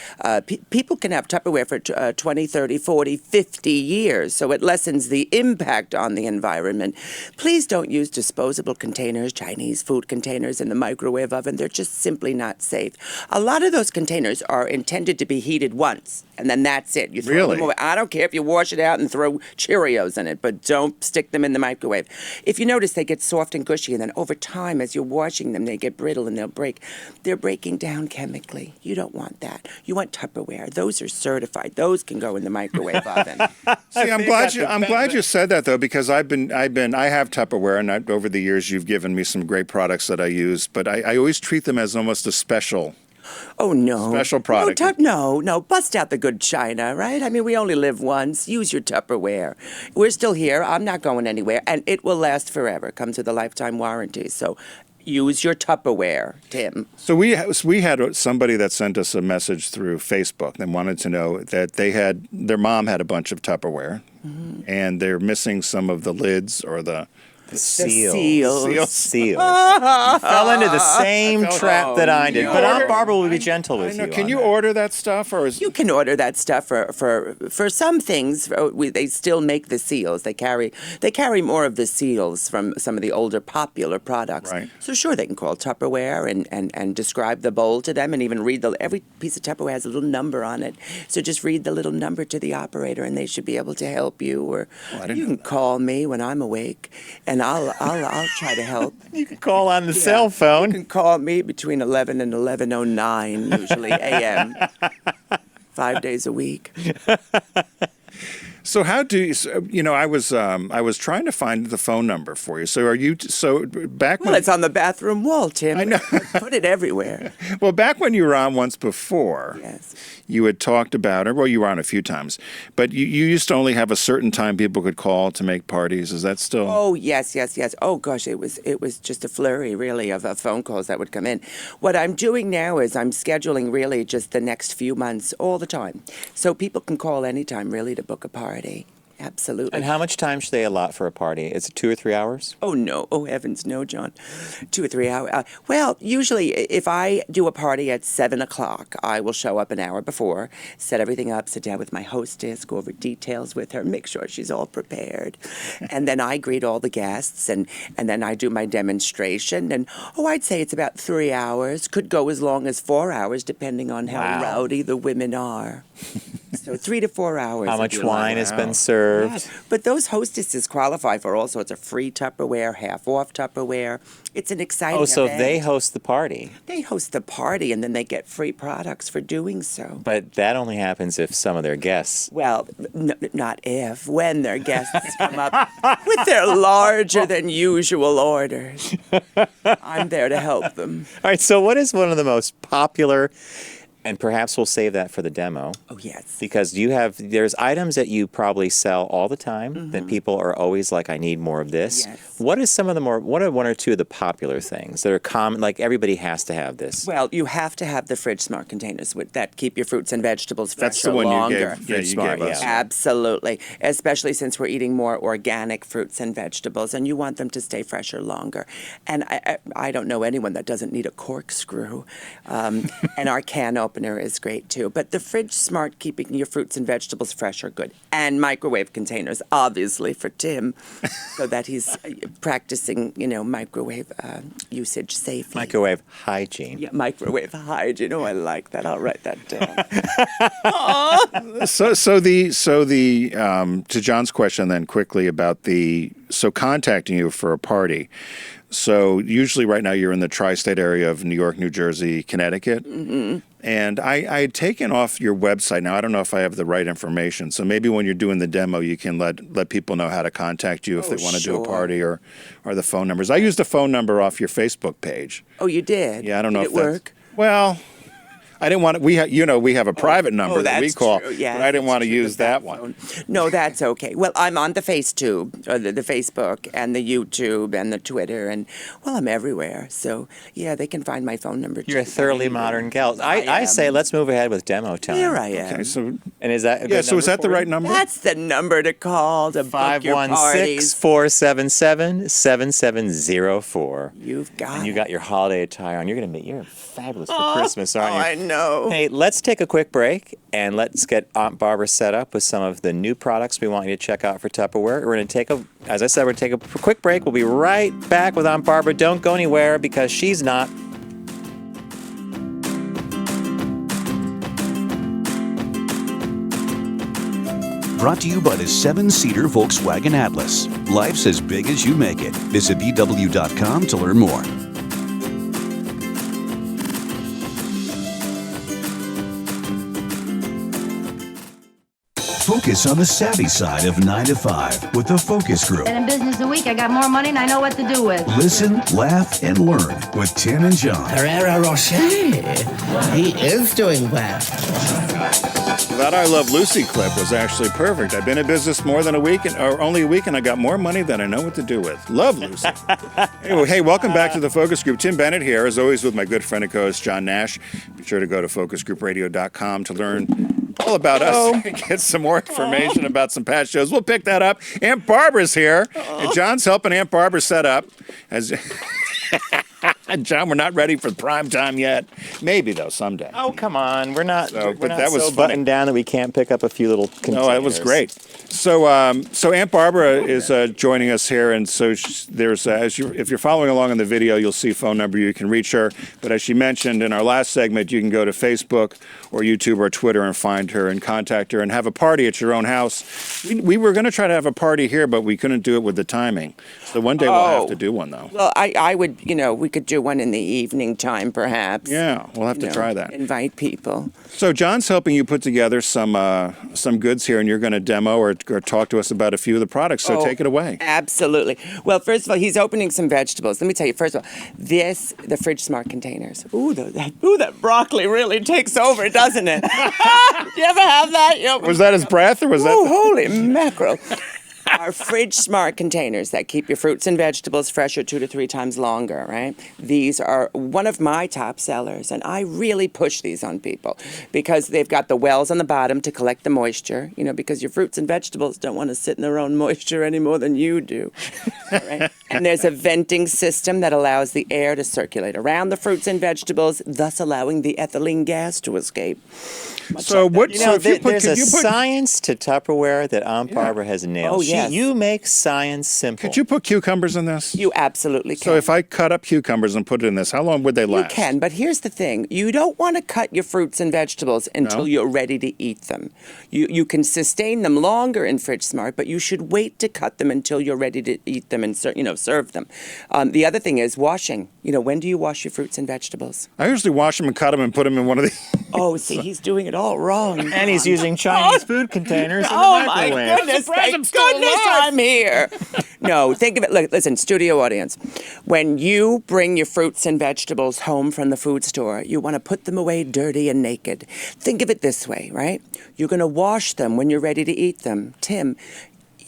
people can have Tupperware for 20, 30, 40, 50 years, so it lessens the impact on the environment. Please don't use disposable containers, Chinese food containers in the microwave oven. They're just simply not safe. A lot of those containers are intended to be heated once, and then that's it. You throw them away. I don't care if you wash it out and throw Cheerios in it, but don't stick them in the microwave. If you notice, they get soft and gushy, and then over time, as you're washing them, they get brittle and they'll break. They're breaking down chemically. You don't want that. You want Tupperware. Those are certified. Those can go in the microwave oven. See, I'm glad you said that though, because I have Tupperware, and over the years you've given me some great products that I use, but I always treat them as almost a special. Oh, no. Special product. No. Bust out the good china, right? I mean, we only live once. Use your Tupperware. We're still here. I'm not going anywhere. And it will last forever. Comes with a lifetime warranty. So use your Tupperware, Tim. So we had somebody that sent us a message through Facebook and wanted to know that their mom had a bunch of Tupperware, and they're missing some of the lids or the seals. You fell into the same trap that I did. But Aunt Barbara will be gentle with you. Can you order that stuff, or you can order that stuff for some things? They still make the seals. They carry more of the seals from some of the older popular products. Right. So sure, they can call Tupperware and describe the bowl to them, and even read every piece of Tupperware has a little number on it. So just read the little number to the operator, and they should be able to help you. Or you can call me when I'm awake, and I'll try to help. You can call on the cell phone. You can call me between 11 and 11:09, usually a.m. 5 days a week. So how do you? I was trying to find the phone number for you. So are you? So back when it's on the bathroom wall, Tim. I know. Put it everywhere. Well, back when you were on once before, yes, you had talked about, you were on a few times, but you used to only have a certain time people could call to make parties. Is that still? Oh yes. Oh gosh, it was just a flurry really of phone calls that would come in. What I'm doing now is I'm scheduling really just the next few months all the time, so people can call anytime really to book a party. Absolutely. And how much time should they allot for a party? Is it 2 or 3 hours? Oh, no. Oh, heavens, no, John. 2 or 3 hours. Well, usually if I do a party at 7 o'clock, I will show up an hour before, set everything up, sit down with my hostess, go over details with her, make sure she's all prepared. And then I greet all the guests, and then I do my demonstration. And, I'd say it's about 3 hours. Could go as long as 4 hours, depending on how rowdy the women are. So 3 to 4 hours. How much wine has been served? Yes. But those hostesses qualify for all sorts of free Tupperware, half-off Tupperware. It's an exciting Oh, so event. they host the party. They host the party, and then they get free products for doing so. But that only happens if some of their guests... Well, not if, when their guests come up with their larger-than-usual orders. I'm there to help them. All right, so what is one of the most popular... And perhaps we'll save that for the demo. Oh, yes. Because there's items that you probably sell all the time that people are always like, I need more of this. Yes. What are one or two of the popular things that are common, like everybody has to have this? Well, you have to have the Fridge Smart containers that keep your fruits and vegetables fresher That's the one longer. you gave us. Absolutely. Especially since we're eating more organic fruits and vegetables, and you want them to stay fresher longer. And I don't know anyone that doesn't need a corkscrew. And our can opener is great too. But the Fridge Smart, keeping your fruits and vegetables fresh, are good. And microwave containers, obviously, for Tim, so that he's practicing, microwave usage safely. Microwave hygiene. Yeah, microwave hygiene. Oh, I like that. I'll write that down. So the to John's question then quickly about contacting you for a party. So usually right now you're in the tri-state area of New York, New Jersey, Connecticut. Mm-hmm. And I had taken off your website. Now, I don't know if I have the right information. So maybe when you're doing the demo, you can let people know how to contact you if they want to do a party or the phone numbers. I used a phone number off your Facebook page. Oh, you did? Yeah, I don't know Did if it work? Well, I didn't want to. We have a private number that we call, true. Yes, but I didn't want to true, use that one. No, that's okay. Well, I'm on the FaceTube, or the Facebook, and the YouTube, and the Twitter, and I'm everywhere. So yeah, they can find my phone number. You're a thoroughly modern gal. I say let's move ahead with demo time. Here I am. Okay, so and is that a good so is that the right number? That's the number to call to book your parties. 516-477-7704. You've got and you got your holiday attire on. You're fabulous for Christmas, aren't you? I know. Hey, let's take a quick break and let's get Aunt Barbara set up with some of the new products we want you to check out for Tupperware. We're going to take a quick break. We'll be right back with Aunt Barbara. Don't go anywhere because she's not. Brought to you by the 7-seater Volkswagen Atlas. Life's as big as you make it. Visit VW.com to learn more. Focus on the savvy side of 9 to 5 with the Focus Group. Been in business a week. I got more money and I know what to do with. Listen, laugh, and learn with Tim and John. Herrera Rocher. He is doing well. That I Love Lucy clip was actually perfect. I've been in business only a week, and I got more money than I know what to do with. Love Lucy. Anyway, hey, welcome back to the Focus Group. Tim Bennett here, as always, with my good friend and co-host John Nash. Be sure to go to focusgroupradio.com to learn all about us and get some more information about some past shows. We'll pick that up. Aunt Barbara's here, and John's helping Aunt Barbara set up. John, we're not ready for prime time yet. Maybe, though, someday. Oh, come on. We're not that was so buttoned down that we can't pick up a few little containers. No, that was great. So Aunt Barbara is joining us here, and so there's if you're following along in the video, you'll see phone number. You can reach her. But as she mentioned in our last segment, you can go to Facebook or YouTube or Twitter and find her and contact her and have a party at your own house. We were going to try to have a party here, but we couldn't do it with the timing. So one day we'll have to do one, though. Well, I would, we could do one in the evening time, perhaps. Yeah, we'll have to try that. Invite people. So John's helping you put together some goods here, and you're going to demo or talk to us about a few of the products. So take it away. Absolutely. Well, first of all, he's opening some vegetables. Let me tell you, first of all, the Fridge Smart containers. That broccoli really takes over, doesn't it? You ever have that? Was that his breath, or was that? Oh, holy mackerel. are fridge smart containers that keep your fruits and vegetables fresher 2 to 3 times longer, right? These are one of my top sellers, and I really push these on people because they've got the wells on the bottom to collect the moisture, because your fruits and vegetables don't want to sit in their own moisture any more than you do. Right? And there's a venting system that allows the air to circulate around the fruits and vegetables, thus allowing the ethylene gas to escape. So what? There's a science to Tupperware that Aunt Barbara has nailed. Oh, yes. You make science simple. Could you put cucumbers in this? You absolutely can. So if I cut up cucumbers and put it in this, how long would they last? You can, but here's the thing. You don't want to cut your fruits and vegetables until you're ready to eat them. You can sustain them longer in Fridge Smart, but you should wait to cut them until you're ready to eat them and serve them. The other thing is washing. When do you wash your fruits and vegetables? I usually wash them and cut them and put them in one of these. Oh, see, he's doing it all wrong. And he's using Chinese food containers in the my microwave. goodness, thank goodness I'm here. No, think of it, listen, studio audience. When you bring your fruits and vegetables home from the food store, you want to put them away dirty and naked. Think of it this way, right? You're going to wash them when you're ready to eat them. Tim,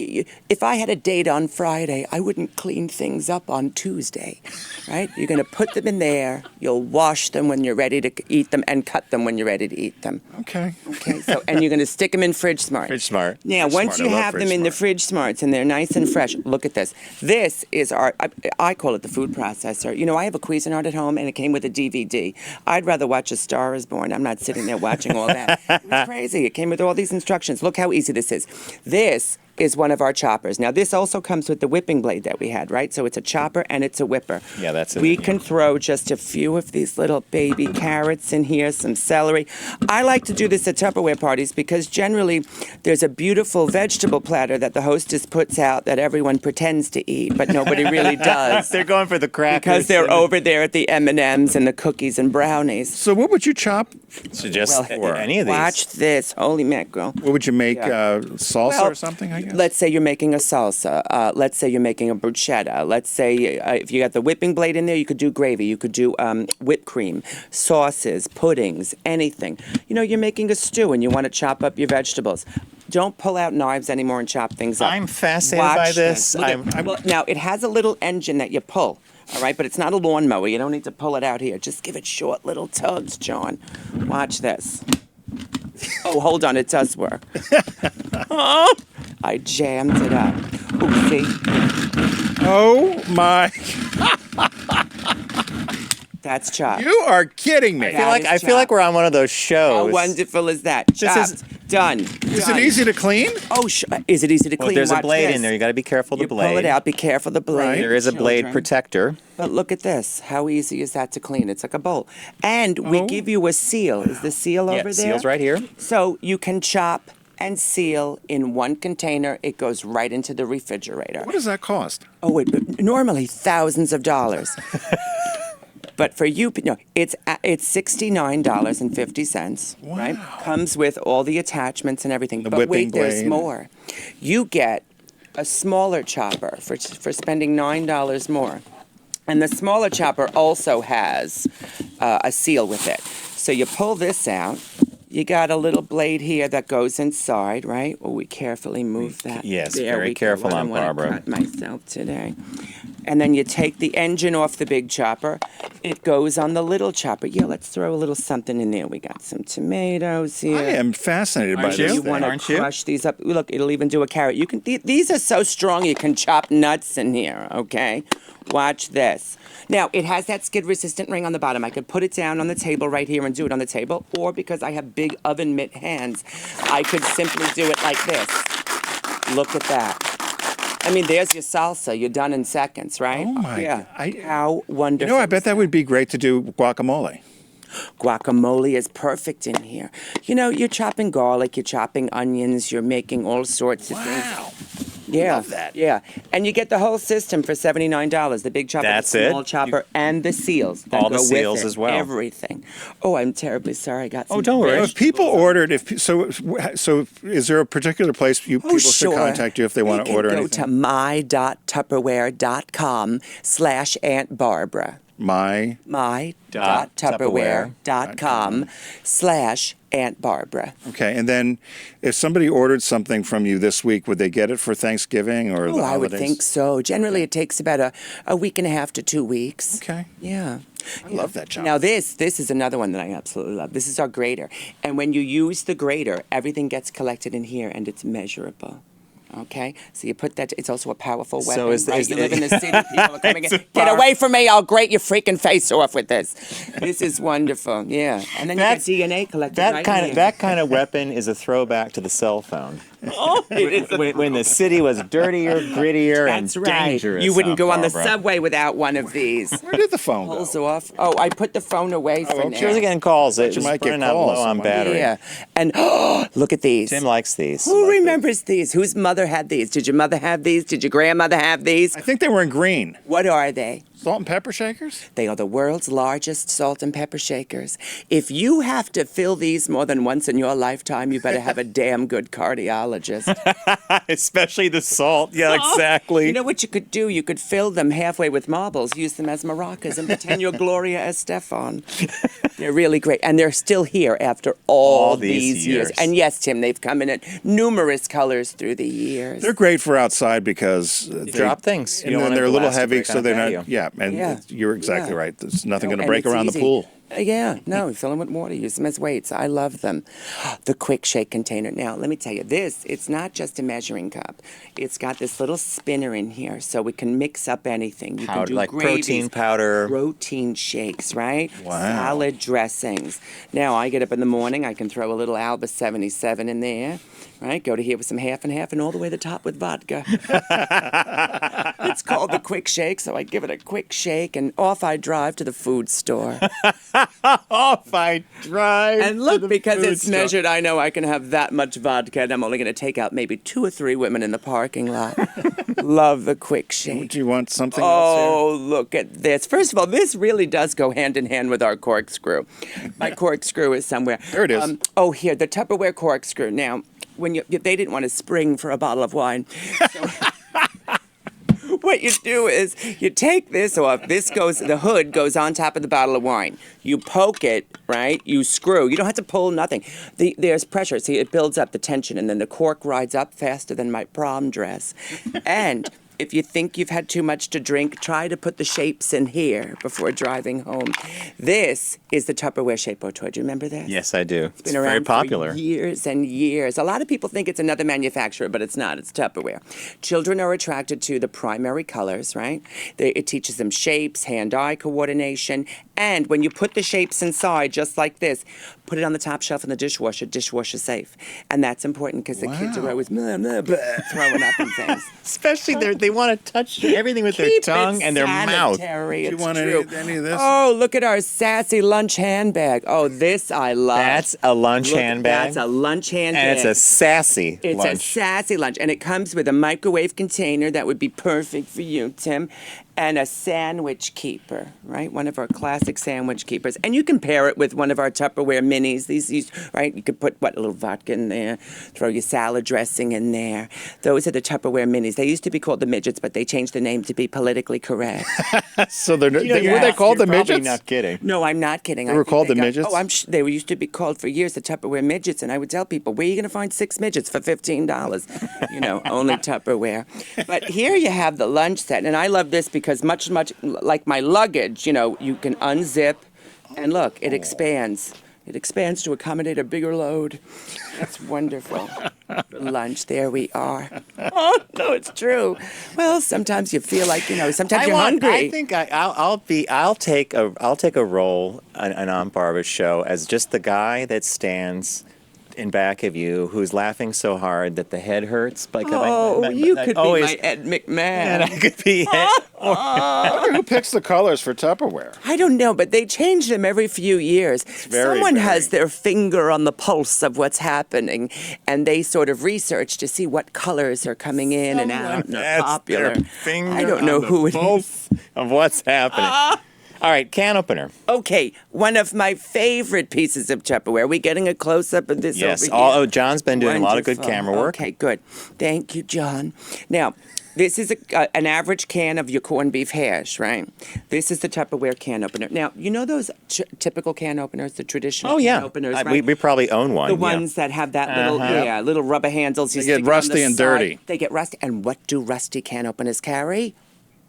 if I had a date on Friday, I wouldn't clean things up on Tuesday, right? You're going to put them in there. You'll wash them when you're ready to eat them and cut them when you're ready to eat them. Okay. So, and you're going to stick them in Fridge Smart. Fridge Smart. Now, once you have them in the Fridge Smarts and they're nice and fresh, look at this. This is I call it the food processor. I have a Cuisinart at home and it came with a DVD. I'd rather watch A Star is Born. I'm not sitting there watching all that. It was crazy. It came with all these instructions. Look how easy this is. This is one of our choppers. Now, this also comes with the whipping blade that we had, right? So it's a chopper and it's a whipper. Yeah, that's it. We can throw just a few of these little baby carrots in here, some celery. I like to do this at Tupperware parties because generally there's a beautiful vegetable platter that the hostess puts out that everyone pretends to eat, but nobody really does. They're going for the crackers. Because they're over there at the M&Ms and the cookies and brownies. So what would you chop? Suggest any of these. Watch this. Holy mackerel. What would you make? Salsa or something, I guess? Let's say you're making a salsa. Let's say you're making a bruschetta. Let's say if you got the whipping blade in there, you could do gravy. You could do whipped cream, sauces, puddings, anything. You're making a stew and you want to chop up your vegetables. Don't pull out knives anymore and chop things up. I'm fascinated by this. Now, it has a little engine that you pull. All right, but it's not a lawnmower. You don't need to pull it out here. Just give it short little tugs, John. Watch this. Oh, hold on. It does work. Oh, I jammed it up. Ooh, see? Oh, my. That's chopped. You are kidding me. I feel like we're on one of those shows. How wonderful is that? Chopped. Done. Is it easy to clean? Oh, is it easy to clean? Well, there's a Watch blade this. in there. You got to be careful of the blade. You pull it out. Be careful of the blade. Right. There is a blade children. protector. But look at this. How easy is that to clean? It's like a bowl. And we give you a seal. Is the seal over there? Seal's right here. So you can chop and seal in one container. It goes right into the refrigerator. What does that cost? Oh, normally thousands of dollars. But for you, it's $69.50, right? Comes with all the attachments and everything. But wait, there's more. You get a smaller chopper for spending $9 more. And the smaller chopper also has a seal with it. So you pull this out. You got a little blade here that goes inside, right? Oh, we carefully move that. Yes, there very careful, Aunt Barbara. I cut myself today. And then you take the engine off the big chopper. It goes on the little chopper. Yeah, let's throw a little something in there. We got some tomatoes here. I am fascinated by this. You want to crush these up. Look, it'll even do a carrot. You can. These are so strong. You can chop nuts in here. Okay, watch this. Now it has that skid-resistant ring on the bottom. I could put it down on the table right here and do it on the table, or because I have big oven mitt hands, I could simply do it like this. Look at that. I mean, there's your salsa. You're done in seconds, right? Oh, my. Yeah. How wonderful. I bet that would be great to do guacamole. Guacamole is perfect in here. You're chopping garlic, you're chopping onions, you're making all sorts of things. Wow. Yeah. Love that. Yeah. And you get the whole system for $79. The big chopper, That's the small it? chopper, and the seals. That All the go with seals it. as well. Everything. Oh, I'm terribly sorry. I got some. Oh, don't worry. If people ordered, so is there a particular place people should contact you if they want to order anything? Go to my.tupperware.com/Aunt Barbara. My.tupperware.com/Aunt Aunt Barbara. Okay, and then if somebody ordered something from you this week, would they get it for Thanksgiving or the holidays? I would think so. Generally, it takes about a week and a half to 2 weeks. Okay. Yeah. I love that job. Now this is another one that I absolutely love. This is our grater. And when you use the grater, everything gets collected in here and it's measurable. Okay, so you put that. It's also a powerful weapon. So right? You live in the city. People are coming in. Get away from me! I'll grate your freaking face off with this. This is wonderful. Yeah, and then you get DNA collected. That kind of weapon is a throwback to the cell phone. Oh, when the city was dirtier, grittier, That's and right. dangerous. You wouldn't go on the Barbara. subway without one of these. Where did the phone Pulls go? off. Oh, I put the phone away for okay. now. She was getting calls. It you was might get running out calls. low on battery. Yeah, and look at these. Tim likes these. Who remembers these? Whose mother had these? Did your mother have these? Did your grandmother have these? I think they were in green. What are they? Salt and pepper shakers? They are the world's largest salt and pepper shakers. If you have to fill these more than once in your lifetime, you better have a damn good cardiologist. Especially the salt. Yeah, exactly. You know what you could do? You could fill them halfway with marbles, use them as maracas, and pretend you're Gloria Estefan. They're really great. And they're still here after all these years. And yes, Tim, they've come in numerous colors through the years. They're great for outside because they drop things. And then they're a little heavy, so they're patio. not. Yeah, and Yeah. you're exactly Yeah. right. There's nothing going to and break it's around easy. the pool. Yeah, no, fill them with water, use them as weights. I love them. The quick shake container. Now, let me tell you, it's not just a measuring cup. It's got this little spinner in here so we can mix up anything. You can do like gravies, protein powder. protein shakes, right? Wow. Salad dressings. Now, I get up in the morning, I can throw a little Alba 77 in there, right? Go to here with some half and half and all the way to the top with vodka. It's called the quick shake, so I give it a quick shake and off I drive to the food store. Off I drive. And to look, the because food it's store. measured, I know I can have that much vodka, and I'm only going to take out maybe 2 or 3 women in the parking lot. Love the quick shake. Do you want something else Oh, look at this. First of all, this really does go hand in hand with our corkscrew. My corkscrew is somewhere. There it is. Here, the Tupperware Corkscrew. Now, when they didn't want to spring for a bottle of wine. So what you do is you take this off. The hood goes on top of the bottle of wine. You poke it, right? You screw. You don't have to pull nothing. There's pressure. See, it builds up the tension, and then the cork rides up faster than my prom dress. And if you think you've had too much to drink, try to put the shapes in here before driving home. This is the Tupperware Shape-O Toy. Do you remember this? Yes, I do. It's been around very popular. for years and years. A lot of people think it's another manufacturer, but it's not. It's Tupperware. Children are attracted to the primary colors, right? It teaches them shapes, hand-eye coordination, and when you put the shapes inside, just like this, put it on the top shelf in the dishwasher safe. And that's important because the kids are always blah, blah, blah, throwing up and things. Especially they want to touch everything with their Keep tongue it and their mouth. sanitary, Do you it's want true. any of this? Oh, look at our sassy lunch handbag. Oh, this I love. That's a lunch Look, handbag. That's a lunch handbag. And it's a sassy It's lunch. a sassy lunch, and it comes with a microwave container that would be perfect for you, Tim, and a sandwich keeper, right? One of our classic sandwich keepers. And you can pair it with one of our Tupperware minis. These right? You could put, a little vodka in there, throw your salad dressing in there. Those are the Tupperware minis. They used to be called the midgets, but they changed the name to be politically correct. So were they Yes, called the you're probably midgets? not kidding. No, I'm not kidding. They were called the midgets? They used to be called for years the Tupperware midgets, and I would tell people, where are you going to find 6 midgets for $15? Only Tupperware. But here you have the lunch set, and I love this because much like my luggage, you can unzip, and look, it expands. It expands to accommodate a bigger load. That's wonderful. Lunch, there we are. Oh, no, it's true. Well, sometimes you feel like, sometimes you're hungry. I think I'll take a role on Aunt Barbara's show as just the guy that stands in back of you who's laughing so hard that the head hurts. Like you could be my Ed McMahon. And I could be Who picks the colors for Tupperware? I don't know, but they change them every few years. Someone has their finger on the pulse of what's happening, and they sort of research to see what colors are coming in and out and are popular. I don't know who it is. Of what's happening. All right, can opener. Okay, one of my favorite pieces of Tupperware. Are we getting a close-up of this Yes. over here? John's been doing a lot of good Wonderful. camera work. Okay, good. Thank you, John. Now, This is an average can of your corned beef hash, right? This is the Tupperware can opener. Now, you know those typical can openers, the traditional can openers, right? We probably own one. The ones that have that little rubber handles. They get rusty and dirty. They get rusty. And what do rusty can openers carry?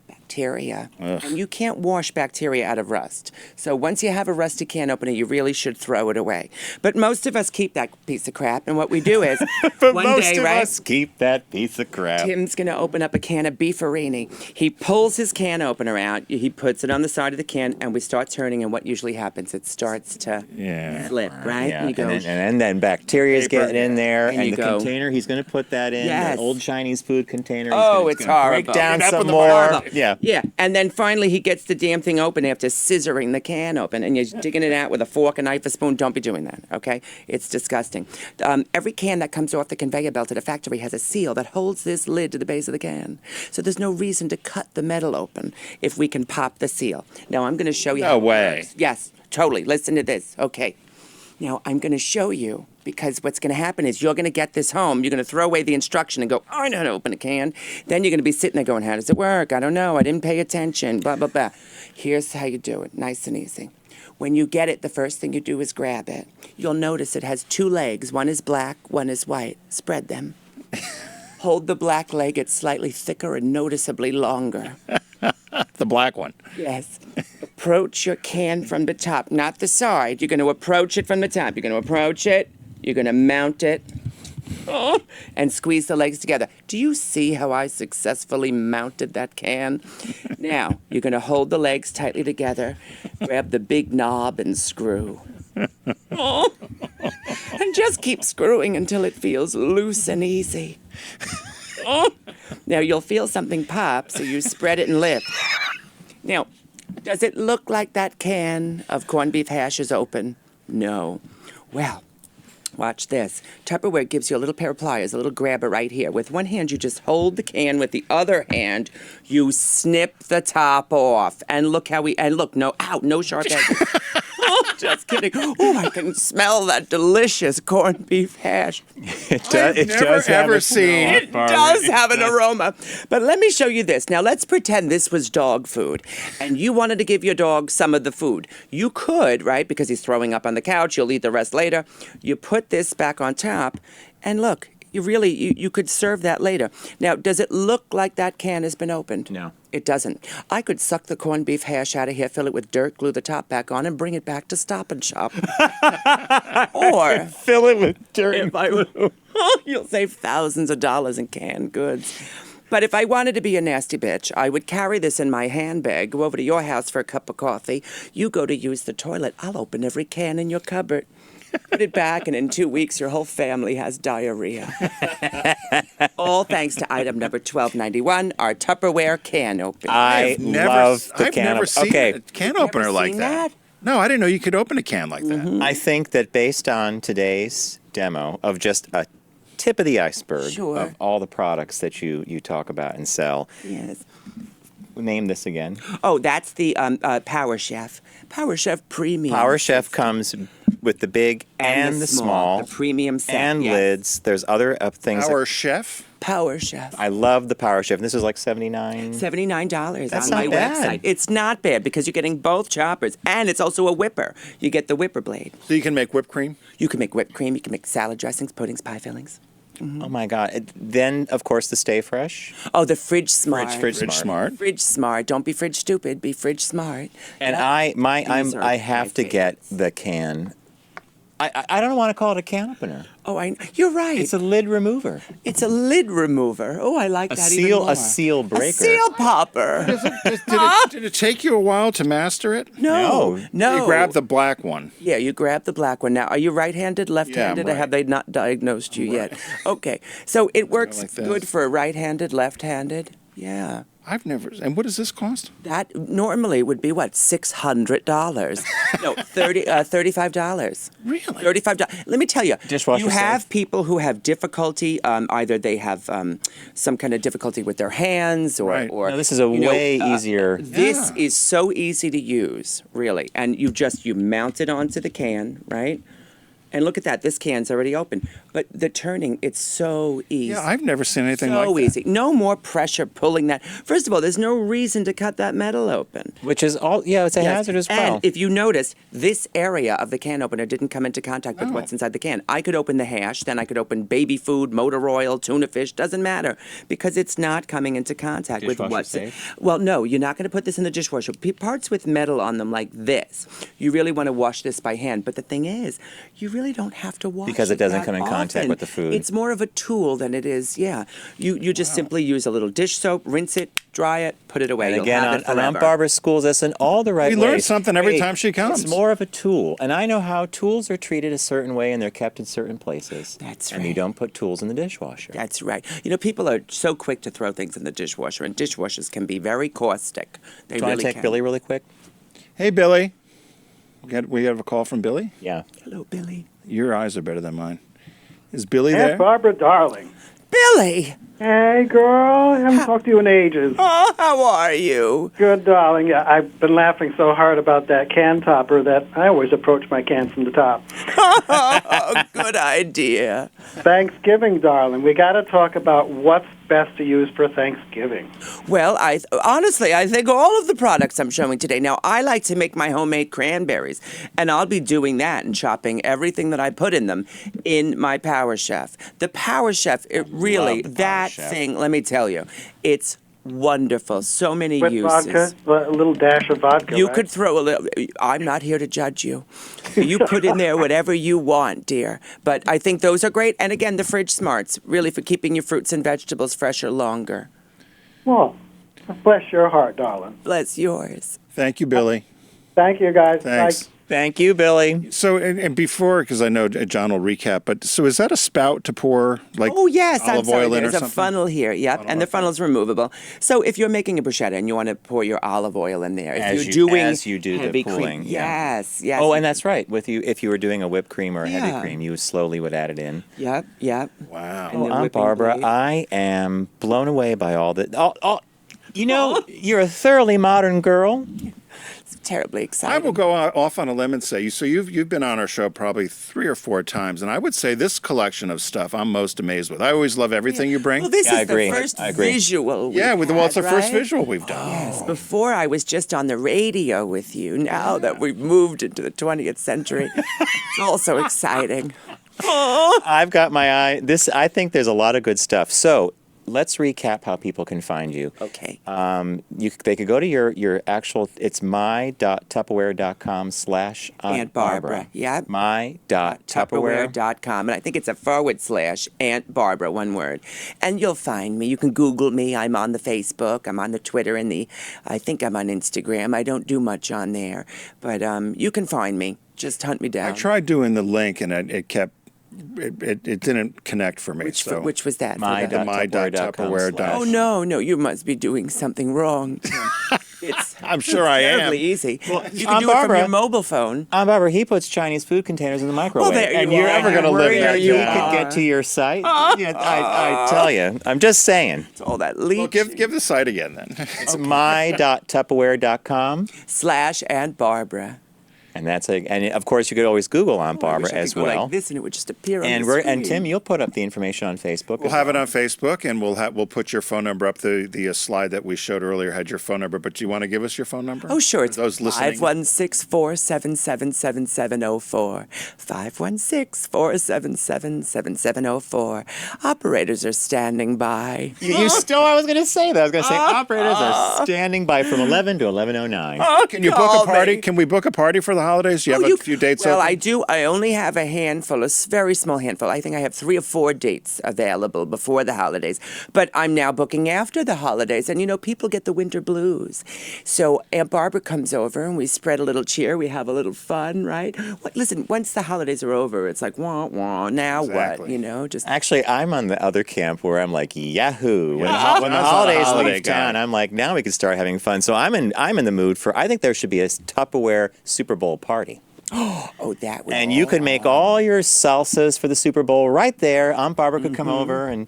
Bacteria. Ugh. And you can't wash bacteria out of rust. So once you have a rusty can opener, you really should throw it away. But most of us keep that piece of crap, and what we do is one day, right? Keep that piece of crap. Tim's going to open up a can of beefarini. He pulls his can opener out, he puts it on the side of the can, and we start turning, and what usually happens? It starts to slip, right? Yeah. And you go, And then bacteria's getting in there, and you the go, container he's going to put that in, Yes. that old Chinese food container. Oh, he's it's gonna horrible. break down Get up some in the more. horrible. Yeah. Yeah, and then finally he gets the damn thing open after scissoring the can open, and you're digging it out with a fork, a knife, a spoon. Don't be doing that, okay? It's disgusting. Every can that comes off the conveyor belt at a factory has a seal that holds this lid to the base of the can. So there's no reason to cut the metal open if we can pop the seal. Now I'm going to show you. No how it way. works. Yes, totally. Listen to this. Okay. Now I'm going to show you, because what's going to happen is you're going to get this home. You're going to throw away the instruction and go, oh, I know how to open a can. Then you're going to be sitting there going, how does it work? I don't know. I didn't pay attention. Blah, blah, blah. Here's how you do it. Nice and easy. When you get it, the first thing you do is grab it. You'll notice it has two legs. One is black, one is white. Spread them. Hold the black leg. It's slightly thicker and noticeably longer. The black one. Yes. Approach your can from the top, not the side. You're going to approach it from the top. You're going to approach it. You're going to mount it. And squeeze the legs together. Do you see how I successfully mounted that can? Now, you're going to hold the legs tightly together, grab the big knob and screw. And just keep screwing until it feels loose and easy. Now, you'll feel something pop, so you spread it and lift. Now, does it look like that can of corned beef hash is open? No. Well, watch this. Tupperware gives you a little pair of pliers, a little grabber right here. With one hand, you just hold the can. With the other hand, you snip the top off. And look how no sharp edges. Just kidding. Oh, I can smell that delicious corned beef hash. It does have an aroma. But let me show you this. Now, let's pretend this was dog food, and you wanted to give your dog some of the food. You could, right, because he's throwing up on the couch. You'll eat the rest later. You put this back on top, and look, you could serve that later. Now, does it look like that can has been opened? No. It doesn't. I could suck the corned beef hash out of here, fill it with dirt, glue the top back on, and bring it back to Stop and Shop. Or fill it with dirt. If I would, you'll save thousands of dollars in canned goods. But if I wanted to be a nasty bitch, I would carry this in my handbag, go over to your house for a cup of coffee. You go to use the toilet. I'll open every can in your cupboard. Put it back, and in 2 weeks, your whole family has diarrhea. All thanks to item number 1291, our Tupperware can opener. I've never seen a can opener Never like seen that. No, I didn't know you could open a can like that. I think that based on today's demo of just a tip of the iceberg of all the products that you talk about and sell. Yes. Name this again. Oh, that's the Power Chef. Power Chef Premium. Power Chef comes with the big and the small. The premium set. And lids. There's other things. Power Chef? Power Chef. I love the Power Chef. And this is like $79. $79 That's on my not bad. website. It's not bad because you're getting both choppers, and it's also a whipper. You get the whipper blade. So you can make whipped cream? You can make whipped cream. You can make salad dressings, puddings, pie fillings. Mm-hmm. Oh my God! Then of course the Stay Fresh. Oh, the Fridge Smart. Fridge Smart. Fridge Smart. Don't be fridge stupid. Be Fridge Smart. And I have to get the can. I don't want to call it a can opener. Oh, you're right. It's a lid remover. It's a lid remover. Oh, I like that even more. A seal breaker. A seal popper. Did it take you a while to master it? No. You grab the black one. Yeah, you grab the black one. Now, are you right-handed, left-handed, Yeah, or have they not diagnosed you yet? Okay, so it works like this. good for right-handed, left-handed. Yeah. I've never. And what does this cost? That normally would be what, $600? No, $35. Really? $35. Let me tell you, Dishwasher you have safe. people who have difficulty. Either they have some kind of difficulty with their hands, or Right. No, this is way easier. This is so easy to use, really, and you mount it onto the can, right? And look at that. This can's already open. But the turning, it's so easy. Yeah, I've never seen anything like that. So easy. No more pressure pulling that. First of all, there's no reason to cut that metal open. Which is all, it's a hazard as well. And if you notice, this area of the can opener didn't come into contact with what's inside the can. I could open the hash, then I could open baby food, motor oil, tuna fish, doesn't matter, because it's not coming into contact with what's safe? Well, no, you're not going to put this in the dishwasher. Parts with metal on them like this, you really want to wash this by hand. But the thing is, you really don't have to wash Because it doesn't come in that contact often. with the food. It's more of a tool than it is, You just simply use a little dish soap, rinse it, dry it, put it away. And You'll again, have it Aunt forever. Barbara schools us in all the right We ways. learn something every time she comes. It's more of a tool. And I know how tools are treated a certain way and they're kept in certain places. That's And you right. don't put tools in the dishwasher. That's right. People are so quick to throw things in the dishwasher, and dishwashers can be very caustic. They Do you want really to take can. Billy really quick? Hey, Billy. We have a call from Billy? Yeah. Hello, Billy. Your eyes are better than mine. Is Billy Aunt there? Barbara, darling. Billy! Hey, girl. I haven't talked to you in ages. Oh, how are you? Good, darling. Yeah, I've been laughing so hard about that can topper that I always approach my can from the top. Oh, good idea. Thanksgiving, darling. We got to talk about what's best to use for Thanksgiving. Well, honestly, I think all of the products I'm showing today. Now, I like to make my homemade cranberries, and I'll be doing that and chopping everything that I put in them in my Power Chef. The Power Chef, it really, the Power that Chef. thing, let me tell you, it's wonderful. So many With uses. vodka, a little dash of vodka. You right? could throw a little. I'm not here to judge you. You put in there whatever you want, dear. But I think those are great. And again, the fridge smarts, really for keeping your fruits and vegetables fresher longer. Well, bless your heart, darling. Bless yours. Thank you, Billy. Thank you, guys. Thanks. Bye. Thank you, Billy. So, and before, because I know John will recap, but so is that a spout to pour like Oh, yes. I'm olive sorry. oil in or There's a something? funnel here. Yep. And the funnel's removable. So if you're making a bruschetta and you want to pour your olive oil in there, if As you're doing as you do the heavy pooling. cream, Yeah. yes, yes. Oh, and that's right. If you were doing a whipped cream or a heavy Yeah. cream, you slowly would add it in. Yep, yep. Wow. And the Aunt whipping Barbara, blade. I am blown away by all that. You're a thoroughly modern girl. It's terribly exciting. I will go off on a limb and say, you've been on our show probably 3 or 4 times, and I would say this collection of stuff I'm most amazed with. I always love everything you bring. Well, this Yeah, I is agree. the first I agree. visual. yeah, we've it's the had, first right? visual we've done. Yes, before I was just on the radio with you. Now that we've moved into the 20th century, it's all so exciting. I've got my eye. I think there's a lot of good stuff. So let's recap how people can find you. Okay. They could go to your actual. It's my.tupperware.com/Aunt Barbara. Yep. My.tupperware. Tupperware.com. And I think it's a / Aunt Barbara, one word. And you'll find me. You can Google me. I'm on the Facebook. I'm on the Twitter and I think I'm on Instagram. I don't do much on there. But you can find me. Just hunt me down. I tried doing the link, and it kept. It didn't connect for me. Which was that? my.tupperware. Oh, no, you must be doing something wrong. It's I'm sure I am. terribly easy. You can Aunt do it from Barbara- your mobile phone. Aunt Barbara, he puts Chinese food containers in the microwave. there you and you're are. ever going to Where live there. you You are. could get to your site. Yeah, I tell you. I'm just saying. It's all that leech. Well, give the site again then. It's my.tupperware.com. / Aunt Barbara. And and of course you could always Google Aunt Oh, I wish Barbara I as could go well. like this and it would just appear on and the and screen. Tim, you'll put up the information on Facebook. We'll have it on Facebook, and we'll put your phone number up. The slide that we showed earlier had your phone number, but do you want to give us your phone number? Oh, sure. It's For those listening. 516-477-7704. 516-477-7704. Operators are standing by. You still, I was going to say that. I was going to say operators are standing by from 11 to 11:09. Can you book Call a party? me. Can we book a party for the holidays? Do you have a few dates Well, open? I do. I only have a handful, a very small handful. I think I have 3 or 4 dates available before the holidays. But I'm now booking after the holidays. And, people get the winter blues. So Aunt Barbara comes over and we spread a little cheer. We have a little fun, right? Listen, once the holidays are over, it's like, wah, wah, now Exactly. what? Just Actually, I'm on the other camp where I'm like, yahoo! When the John's not a holidays holiday leave guy. town, I'm like, now we can start having fun. So I'm in the mood for. I think there should be a Tupperware Super Bowl party. oh, that would. And you could make all your salsas for the Super Bowl right there. Aunt Barbara could come over and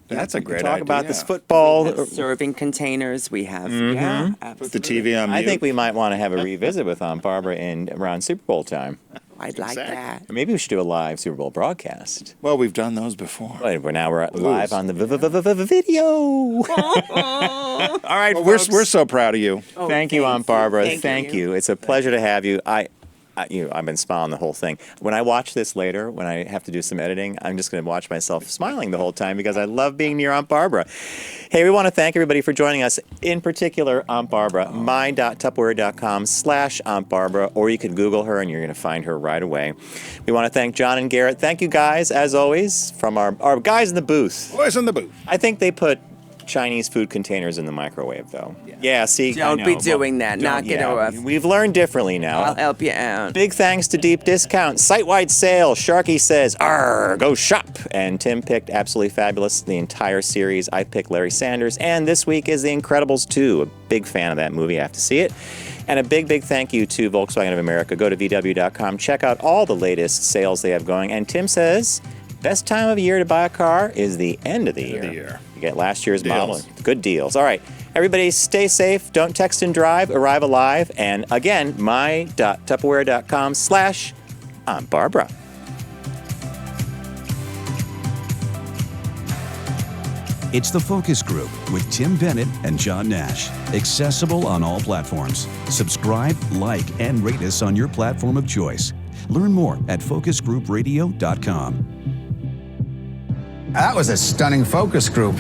That's a we could great talk idea. about this football. serving containers. We have. Mm-hmm. Yeah, Put the absolutely. TV on mute. I think we might want to have a revisit with Aunt Barbara around Super Bowl time. I'd like Exactly. that. Maybe we should do a live Super Bowl broadcast. Well, we've done those before. But we're live on the video. All right, Well, folks. we're so proud of you. Thank you, Aunt Barbara. Thank Thank you. you. It's a pleasure to have you. I've been smiling the whole thing. When I watch this later, when I have to do some editing, I'm just going to watch myself smiling the whole time because I love being near Aunt Barbara. Hey, we want to thank everybody for joining us. In particular, Aunt Barbara, my.tupperware.com/Aunt Barbara, or you could Google her and you're going to find her right away. We want to thank John and Garrett. Thank you guys, as always, from our guys in the booth. Boys in the booth. I think they put Chinese food containers in the microwave, though. Yeah, see, Don't I be know. doing that. Knock it off. We've learned differently now. I'll help you out. Big thanks to Deep Discount. Site-wide sale. Sharky says, "Arr, go shop." And Tim picked Absolutely Fabulous, the entire series. I picked Larry Sanders. And this week is The Incredibles 2. A big fan of that movie. I have to see it. And a big, big thank you to Volkswagen of America. Go to VW.com. Check out all the latest sales they have going. And Tim says, best time of year to buy a car is the end of the year. You get last year's model. Good deals. All right. Everybody stay safe. Don't text and drive. Arrive alive. And again, my.tupperware.com/Aunt Barbara. It's The Focus Group with Tim Bennett and John Nash. Accessible on all platforms. Subscribe, like, and rate us on your platform of choice. Learn more at focusgroupradio.com. That was a stunning focus group.